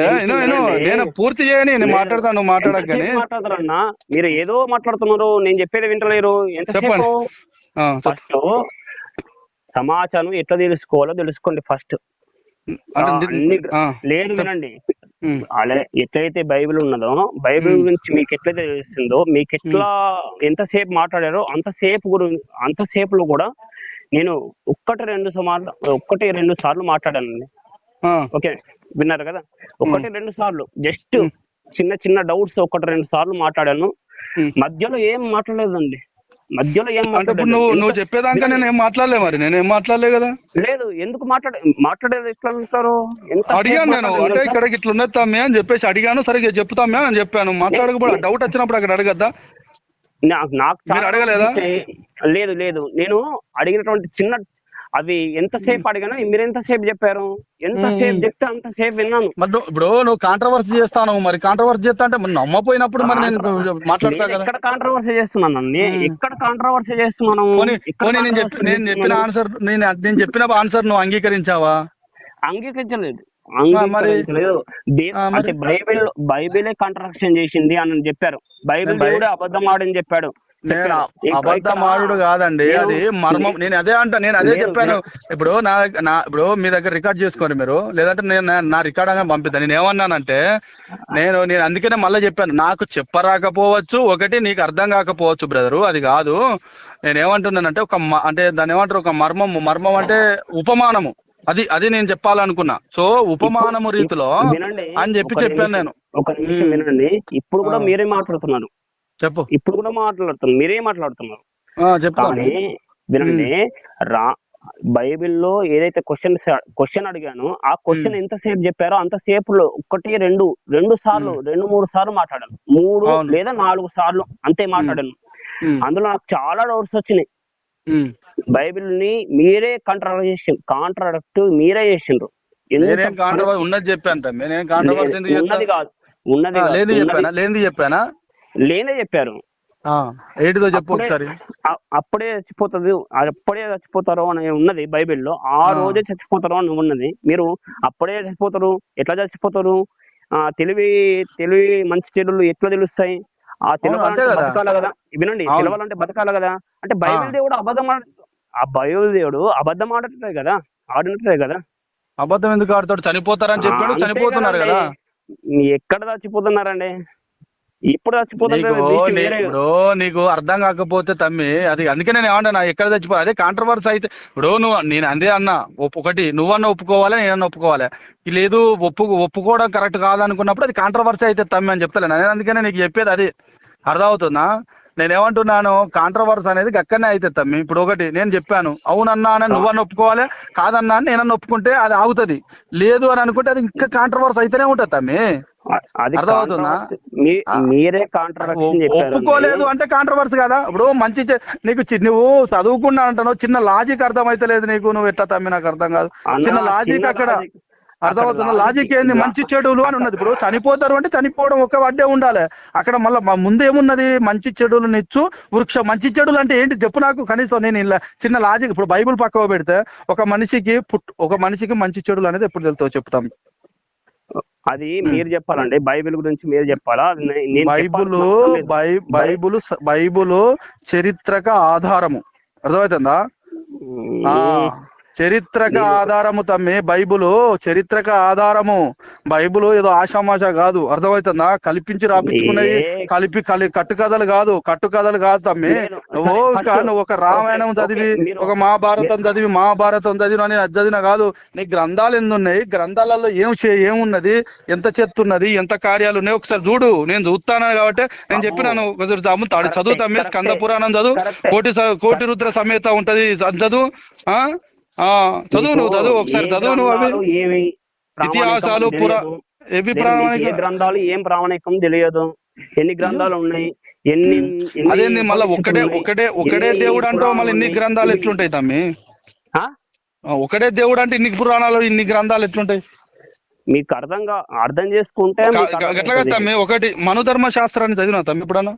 నేను పూర్తి చేయని నేను మాట్లాడతాను, నువ్వు మాట్లాడకని. మీరు ఏదో మాట్లాడుతున్నారు, నేను చెప్పేది వింటలేరు. చెప్పండి. ఫస్ట్ సమాచారం ఎట్లా తెలుసుకోవాలో తెలుసుకోండి ఫస్ట్. లేదు వినండి, అలా ఎట్లయితే బైబిల్ ఉన్నదో, బైబిల్ గురించి మీకు ఎట్లయితే తెలుస్తుందో, మీకు ఎట్లా ఎంతసేపు మాట్లాడారో అంతసేపులో కూడా నేను 1-2 సార్లు మాట్లాడానండి. ఓకే, విన్నారు కదా? 1-2 సార్లు జస్ట్ చిన్న డౌట్స్ 1-2 సార్లు మాట్లాడాను. మధ్యలో ఏం మాట్లాడలేదండి. మధ్యలో ఏం అంటే ఇప్పుడు నువ్వు చెప్పేదాకా నేను ఏం మాట్లాడలే, మరి నేనేం మాట్లాడలే కదా. లేదు, ఎందుకు మాట్లాడేది ఎట్లా అంటారు? ఎంత అడిగాను నేను, అంటే ఇక్కడ ఇట్లా ఉన్నది తమ్మి అని చెప్పేసి అడిగాను. సరిగ్గా చెప్తామే అని చెప్పాను. మాట్లాడకపోతే డౌట్ వచ్చినప్పుడు అక్కడ అడగద్దా? నాకు మీరు అడగలేదా? లేదు లేదు, నేను అడిగినటువంటి చిన్న అది ఎంతసేపు అడిగాను, మీరు ఎంతసేపు చెప్పారు? ఎంతసేపు చెప్తే అంతసేపు విన్నాను. మరి ఇప్పుడు నువ్వు కాంట్రవర్సీ చేస్తాను, మరి కాంట్రవర్సీ చేస్తా అంటే నమ్మపోయినప్పుడు మరి నేను మాట్లాడతా కదా. ఎక్కడ కాంట్రవర్సీ చేస్తున్నాను? ఎక్కడ కాంట్రవర్సీ చేస్తున్నాను? నేను చెప్పిన ఆన్సర్, నేను చెప్పిన ఆన్సర్ నువ్వు అంగీకరించావా? అంగీకరించలేదు. అంటే బైబిలే కాంట్రడిక్షన్ చేసింది అని చెప్పారు. బైబిల్ దేవుడే అబద్ధం ఆడని చెప్పాడు. నేను అబద్ధమాడు కాదండి, అది మర్మం. నేను అదే చెప్పాను. ఇప్పుడు ఇప్పుడు మీ దగ్గర రికార్డ్ చేసుకోండి మీరు, లేదంటే నేను నా రికార్డ్ అని పంపిద్దాను. నేను ఏమన్నానంటే, నేను అందుకనే మళ్ళీ చెప్పాను, నాకు చెప్పరాకపోవచ్చు, ఒకటి నీకు అర్థం కాకపోవచ్చు బ్రదరు, అది కాదు. నేను ఏమంటున్నానంటే అంటే దాన్ని ఏమంటారు, ఒక మర్మం అంటే ఉపమానము, అది నేను చెప్పాలనుకున్నా. సో ఉపమానము రీతిలో అని చెప్పాను నేను. ఒక నిమిషం వినండి. ఇప్పుడు కూడా మీరే మాట్లాడుతున్నారు. చెప్పు. ఇప్పుడు కూడా మీరే మాట్లాడుతున్నారు. కానీ వినండి, బైబిల్లో ఏదైతే క్వశ్చన్ అడిగానో ఆ క్వశ్చన్ ఎంతసేపు చెప్పారో అంతసేపులో ఒకటి రెండు సార్లు 2-3 సార్లు మాట్లాడాను. 3 లేదా 4 సార్లు అంతే మాట్లాడాను. అందులో నాకు చాలా డౌట్స్ వచ్చినాయి. బైబిల్ ని మీరే కాంట్రాడక్ట్ మీరే చేసిండ్రు. ఉన్నది చెప్పాను. లేనే చెప్పారు. ఏంటిదో చెప్పు ఒకసారి. అప్పుడే చచ్చిపోతారు అని ఉన్నది బైబిల్లో. ఆ రోజే చచ్చిపోతారు అని ఉన్నది. మీరు అప్పుడే చచ్చిపోతారు, ఎట్లా చచ్చిపోతారు? తెలివి మంచి చెడులు ఎట్లా తెలుస్తాయి? ఆ తెలవాలంటే బతకాలి కదా. వినండి, తెలవాలంటే బతకాలి కదా. అంటే బైబిల్ దేవుడు బైబిల్ దేవుడు అబద్ధం ఆడట్లే కదా, ఆడినట్లే కదా. అబద్ధం ఎందుకు ఆడతాడు? చనిపోతారని చెప్పాడు, చనిపోతున్నారు కదా. ఎక్కడ చచ్చిపోతున్నారండి? ఇప్పుడు చచ్చిపోతున్నారు. నీకు అర్థం కాకపోతే తమ్మి, అది అందుకే నేను ఏమన్నా ఎక్కడ చచ్చిపో అదే కాంట్రవర్సీ అయితే. ఇప్పుడు నేను అదే అన్నా, ఒకటి నువ్వన్నా ఒప్పుకోవాలి, నేనన్నా ఒప్పుకోవాలి. లేదు ఒప్పుకోవడం కరెక్ట్ కాదనుకున్నప్పుడు అది కాంట్రవర్సీ అయితే తమ్మి అని చెప్తాను నేను. అందుకనే నీకు చెప్పేది అది. అర్థమవుతుందా? నేనేమంటున్నాను, కాంట్రవర్సీ అనేది అక్కడనే అయితే తమ్మి. ఇప్పుడు ఒకటి నేను చెప్పాను, అవునన్నా అని నువ్వన్నా ఒప్పుకోవాలి, కాదన్నా అని నేనన్నా ఒప్పుకుంటే అది ఆగుతుంది. లేదు అని అనుకుంటే అది ఇంకా కాంట్రవర్సీ అయితేనే ఉంటుంది తమ్మి. అర్థమవుతుందా? మీరే ఒప్పుకోలేదు అంటే కాంట్రవర్సీ కదా. ఇప్పుడు నీకు నువ్వు చదువుకున్నా అంటున్నావు, చిన్న లాజిక్ అర్థమైతలేదు నీకు. నువ్వు ఎట్లా తమ్మి నాకు అర్థం కాదు. చిన్న లాజిక్ అక్కడ అర్థమవుతుందా? లాజిక్ ఏంది? మంచి చెడులు అని ఉన్నది. ఇప్పుడు చనిపోతారు అంటే చనిపోవడం ఒక వడ్డే ఉండాలి. అక్కడ మళ్ళీ ముందు ఏమున్నది? మంచి చెడులు నిచ్చు వృక్షం. మంచి చెడులు అంటే ఏంటి చెప్పు నాకు కనీసం. నేను ఇలా చిన్న లాజిక్, ఇప్పుడు బైబుల్ పక్కవ పెడితే ఒక మనిషికి మంచి చెడులు అనేది ఎప్పుడు తెలుస్తావు చెప్తాం. అది మీరు చెప్పాలండి. బైబిల్ గురించి మీరు చెప్పాలా? బైబుల్ చరిత్రక ఆధారము. అర్థమవుతుందా? చరిత్రక ఆధారము తమ్మి. బైబుల్ చరిత్రక ఆధారము. బైబుల్ ఏదో ఆషామాష కాదు. అర్థమవుతుందా? కల్పించి రాపించుకునేవి కట్టుకథలు కాదు తమ్మి. నువ్వు ఒక రామాయణం చదివి, ఒక మహాభారతం చదివి అని చదివిన కాదు. నీ గ్రంథాలు ఎన్ని ఉన్నాయి? గ్రంథాలలో ఏమున్నది? ఎంత చెత్తున్నది? ఎంత కార్యాలు ఉన్నాయి? ఒకసారి చూడు. నేను చూస్తాను కాబట్టి నేను చెప్పినాను. చదువు తమ్మి. స్కంద పురాణం చదువు. కోటి రుద్ర సమేత ఉంటది, చదువు. చదువు ఒకసారి చదువు. నువ్వు అవి ఇతిహాసాలు గ్రంథాలు ఏం ప్రామాణికం తెలియదు. ఎన్ని గ్రంథాలు ఉన్నాయి? అదేంది మళ్ళీ ఒకటే దేవుడు అంటావు, మళ్ళీ ఇన్ని గ్రంథాలు ఎట్లుంటాయి తమ్మి? ఒకటే దేవుడు అంటే ఇన్ని పురాణాలు, ఇన్ని గ్రంథాలు ఎట్లుంటాయి? మీకు అర్థం చేసుకుంటే ఎట్లాగా తమ్మి? ఒకటి మనుధర్మ శాస్త్రాన్ని చదివినా తమ్మి ఎప్పుడన్నా?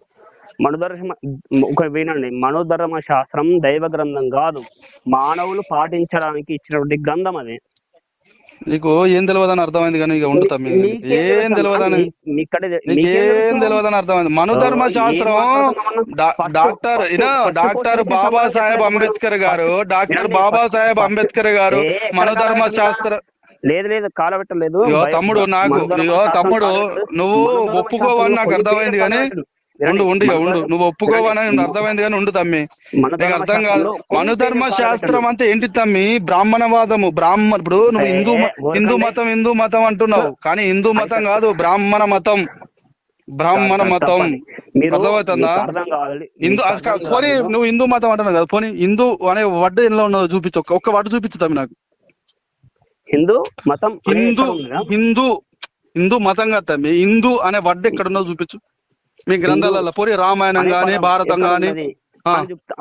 వినండి, మనోధర్మ శాస్త్రం దైవ గ్రంథం కాదు, మానవులు పాటించడానికి ఇచ్చినటువంటి గ్రంథం అది. నీకు ఏం తెలియదని అర్థమైంది కానీ ఇక ఉండుతాం. ఏం తెలియదని అర్థమైంది. మనుధర్మ శాస్త్రం డాక్టర్ బాబాసాహెబ్ అంబేద్కర్ గారు మనుధర్మ శాస్త్ర లేదు కాలబెట్టలేదు తమ్ముడు. నువ్వు ఒప్పుకోవని నాకు అర్థమైంది కానీ ఉండు. నువ్వు ఒప్పుకోవని అర్థమైంది కానీ ఉండు తమ్మి. నీకు అర్థం కాదు. మనుధర్మ శాస్త్రం అంటే ఏంటి తమ్మి? బ్రాహ్మణవాదము. ఇప్పుడు నువ్వు హిందూ మతం అంటున్నావు, కానీ హిందూ మతం కాదు, బ్రాహ్మణ మతం. బ్రాహ్మణ మతం మీరు అర్థమవుతుందా? మీకు అర్థం కావాలి. హిందూ పోనీ నువ్వు హిందూ మతం అంటున్నావు కదా, పోనీ హిందూ అనే వర్డ్ ఎన్నో ఉన్నదో చూపించు, ఒక్క వర్డ్ చూపించుతాం నాకు. హిందూ మతం హిందూ హిందూ హిందూ మతం కదా తమ్మి, హిందూ అనే వర్డ్ ఎక్కడ ఉన్నదో చూపించు మీ గ్రంథాలలో. పోనీ రామాయణం గానీ భారతం గానీ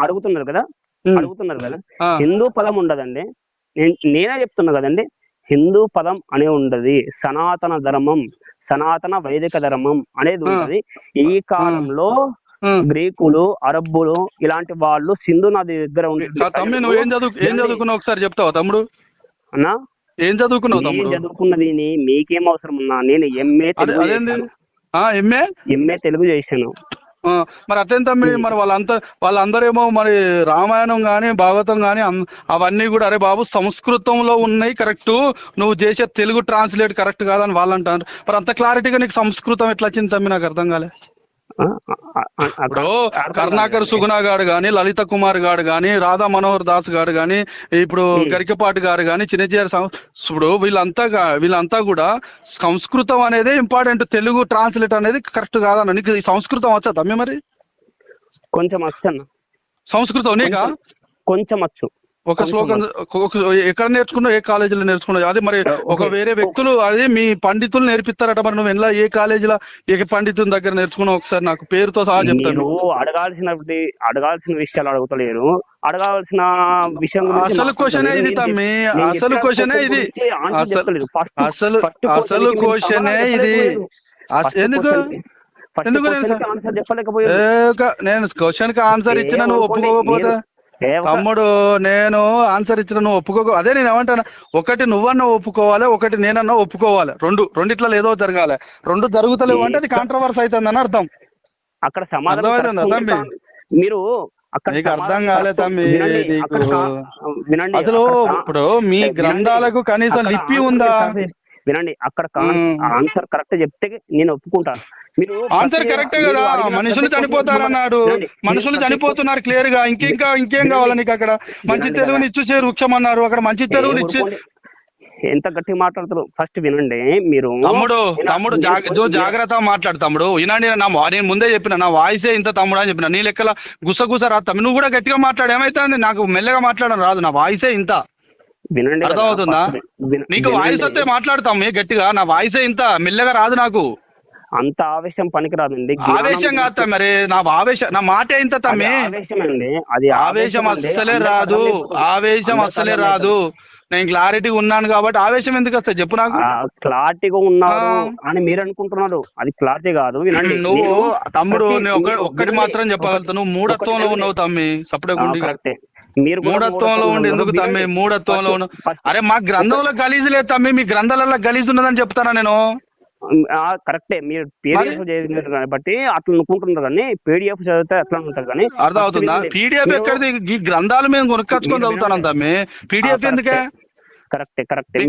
అడుగుతున్నారు కదా, హిందూ పదం ఉండదండి. నేనే చెప్తున్నా కదండి, హిందూ పదం అనే ఉండదు. సనాతన ధర్మం, సనాతన వైదిక ధర్మం అనేది ఉంటది. ఈ కాలంలో గ్రీకులు, అరబ్బులు ఇలాంటి వాళ్ళు సింధు నది దగ్గర తమ్మి నువ్వు ఏం చదువుకున్నావు ఒకసారి చెప్తావా తమ్ముడు? అన్నా ఏం చదువుకున్నావు తమ్ముడు? చదువుకున్నది మీకేం అవసరం ఉన్నా, నేను ఎంఏ తెలుగు చేశాను. మరి అతని తమ్మి, మరి వాళ్ళందరేమో మరి రామాయణం గానీ భాగవతం గానీ అవన్నీ కూడా అరే బాబు సంస్కృతంలో ఉన్నాయి కరెక్ట్, నువ్వు చేసే తెలుగు ట్రాన్స్లేట్ కరెక్ట్ కాదని వాళ్ళు అంటారు. మరి అంత క్లారిటీగా నీకు సంస్కృతం ఎట్లా వచ్చింది తమ్మి? నాకు అర్థం కాలే. ఇప్పుడు కరుణాకర్ సుగుణ గారు గాని, లలిత కుమార్ గారు గాని, రాధా మనోహర్ దాస్ గారు గాని, ఇప్పుడు గరికపాటి గారు గాని, చిన్నజీఆర్ ఇప్పుడు వీళ్ళంతా కూడా సంస్కృతం అనేది ఇంపార్టెంట్, తెలుగు ట్రాన్స్లేట్ అనేది కరెక్ట్ కాదన్న. నీకు సంస్కృతం వచ్చా తమ్మి? మరి కొంచెం వచ్చన్న సంస్కృతం నీకా? కొంచెం వచ్చు. ఒక శ్లోకం ఎక్కడ నేర్చుకున్నావు? ఏ కాలేజీలో నేర్చుకున్నావు? అది మరి ఒక వేరే వ్యక్తులు అది మీ పండితులు నేర్పిస్తారట. మరి నువ్వు ఎలా ఏ కాలేజీలో ఏ పండితుల దగ్గర నేర్చుకున్నావు? ఒకసారి నాకు పేరుతో సహా చెప్తాను. అడగాల్సిన విషయాలు అడుగుతలేరు, అడగాల్సిన విషయం అసలు క్వశ్చనే ఇది తమ్మి, అసలు క్వశ్చనే ఇది, అసలు క్వశ్చనే ఇది. ఎందుకు నేను క్వశ్చన్ కి ఆన్సర్ ఇచ్చిన నువ్వు ఒప్పుకోకపోతే తమ్ముడు, నేను ఆన్సర్ ఇచ్చిన నువ్వు ఒప్పుకో. అదే నేను ఏమంటాను, ఒకటి నువ్వన్నా ఒప్పుకోవాలి, ఒకటి నేనన్నా ఒప్పుకోవాలి. రెండిట్లో ఏదో జరగాలి. రెండు జరుగుతలేవు అంటే అది కాంట్రవర్సీ అవుతుందని అర్థం. అక్కడ సమాధానం మీరు నీకు అర్థం కాలే తమ్మి. అసలు ఇప్పుడు మీ గ్రంథాలకు కనీసం లిపి ఉందా? వినండి, అక్కడ ఆన్సర్ కరెక్ట్ చెప్తే నేను ఒప్పుకుంటాను. ఆన్సర్ కరెక్టే కదా, మనుషులు చనిపోతారన్నాడు, మనుషులు చనిపోతున్నారు క్లియర్ గా. ఇంకేం కావాలి నీకు? అక్కడ మంచి తెలుగుని ఇచ్చేసే వృక్షం అన్నారు, అక్కడ మంచి తెలుగుని ఇచ్చి. ఎంత గట్టిగా మాట్లాడుతారు ఫస్ట్ వినండి మీరు. తమ్ముడు జాగ్రత్తగా మాట్లాడు తమ్ముడు. వినండి, నేను ముందే చెప్పిన నా వాయిసే ఇంత తమ్ముడు అని చెప్పిన. నీ లెక్కల గుసగుస రా తమ్మి. నువ్వు కూడా గట్టిగా మాట్లాడు. ఏమైతుంది? నాకు మెల్లగా మాట్లాడడం రాదు, నా వాయిసే ఇంత. వినండి, అర్థమవుతుందా? నీకు వాయిస్ వస్తే మాట్లాడతాం గట్టిగా, నా వాయిసే ఇంత మెల్లగా రాదు నాకు. అంత ఆవేశం పనికిరాదండి. ఆవేశం కాదు మరి, నా మాట ఇంత తమ్మి. ఆవేశం అస్సలే రాదు, ఆవేశం అస్సలే రాదు. నేను క్లారిటీ ఉన్నాను కాబట్టి ఆవేశం ఎందుకు వస్తాయి చెప్పు నాకు? క్లారిటీగా ఉన్నారు అని మీరు అనుకుంటున్నారు, అది క్లారిటీ కాదు. వినండి, నువ్వు తమ్ముడు ఒక్కటి మాత్రం చెప్పగలుగుతావు, నువ్వు మూఢత్వంలో ఉన్నావు తమ్మి. సపరేట్ మీరు మూఢత్వంలో ఉండి ఎందుకు తమ్మి? మూఢత్వంలో ఉన్న అరే మా గ్రంథంలో గలీజు లేదు తమ్మి, మీ గ్రంథాలలో గలీజు ఉన్నదని చెప్తానా నేను? కరెక్టే, మీరు పీడిఎఫ్ చదివినారు కాబట్టి అట్లా అనుకుంటున్నారు, కానీ పీడిఎఫ్ చదివితే అట్లా ఉంటుంది. కానీ అర్థం అవుతుందా? పీడిఎఫ్ ఎక్కడిది? ఈ గ్రంథాలు మేము కొనుక్కొచ్చుకొని చదువుతాను తమ్మి, పీడిఎఫ్ ఎందుకే? కరెక్టే.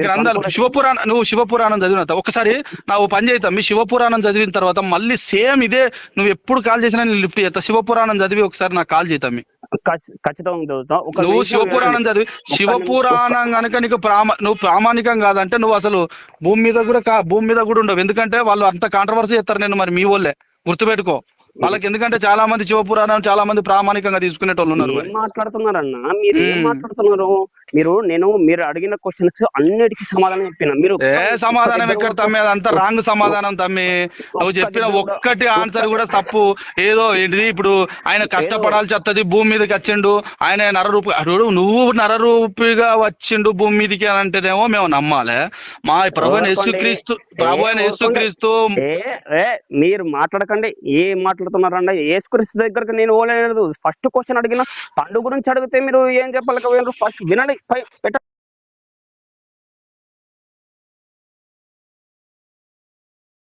గ్రంథాలు శివపురాణం, నువ్వు శివపురాణం చదివిన ఒకసారి నా పని చేద్దాం. మీ శివపురాణం చదివిన తర్వాత మళ్ళీ సేమ్ ఇదే నువ్వు ఎప్పుడు కాల్ చేసినా నేను లిఫ్ట్ చేస్తా. శివపురాణం చదివి ఒకసారి నాకు కాల్ చేద్దాం. ఖచ్చితంగా నువ్వు శివపురాణం చదివి, శివపురాణం కనుక నీకు నువ్వు ప్రామాణికం కాదంటే నువ్వు అసలు భూమి మీద కూడా ఉండవు. ఎందుకంటే వాళ్ళు అంత కాంట్రవర్సీ చేస్తారు నేను. మరి మీ వాళ్ళే గుర్తుపెట్టుకో, వాళ్ళకి ఎందుకంటే చాలా మంది శివపురాణం చాలా మంది ప్రామాణికంగా తీసుకునేటోళ్ళు ఉన్నారు. మాట్లాడుతున్నారన్న మీరు ఏం మాట్లాడుతున్నారు? మీరు అడిగిన క్వశ్చన్స్ అన్నిటికీ సమాధానం చెప్పిన. మీరు సమాధానం ఎక్కడ తమ్మి? అదంతా రాంగ్ సమాధానం తమ్మి. నువ్వు చెప్పిన ఒక్కటి ఆన్సర్ కూడా తప్పు. ఏదో ఏంటిది, ఇప్పుడు ఆయన కష్టపడాల్సి వస్తుంది, భూమి మీదకి వచ్చిండు, ఆయన నువ్వు నరరూపిగా వచ్చిండు భూమి మీదకి అని అంటేనేమో మేము నమ్మాలి. మా ప్రభు అయిన యేసుక్రీస్తు మీరు మాట్లాడకండి. ఏం మాట్లాడుతున్నారండి? యేసుక్రీస్తు దగ్గరకు నేను ఓలేదు. ఫస్ట్ క్వశ్చన్ అడిగిన పండు గురించి అడిగితే మీరు ఏం చెప్పలేకపోయారు? ఫస్ట్ వినండి.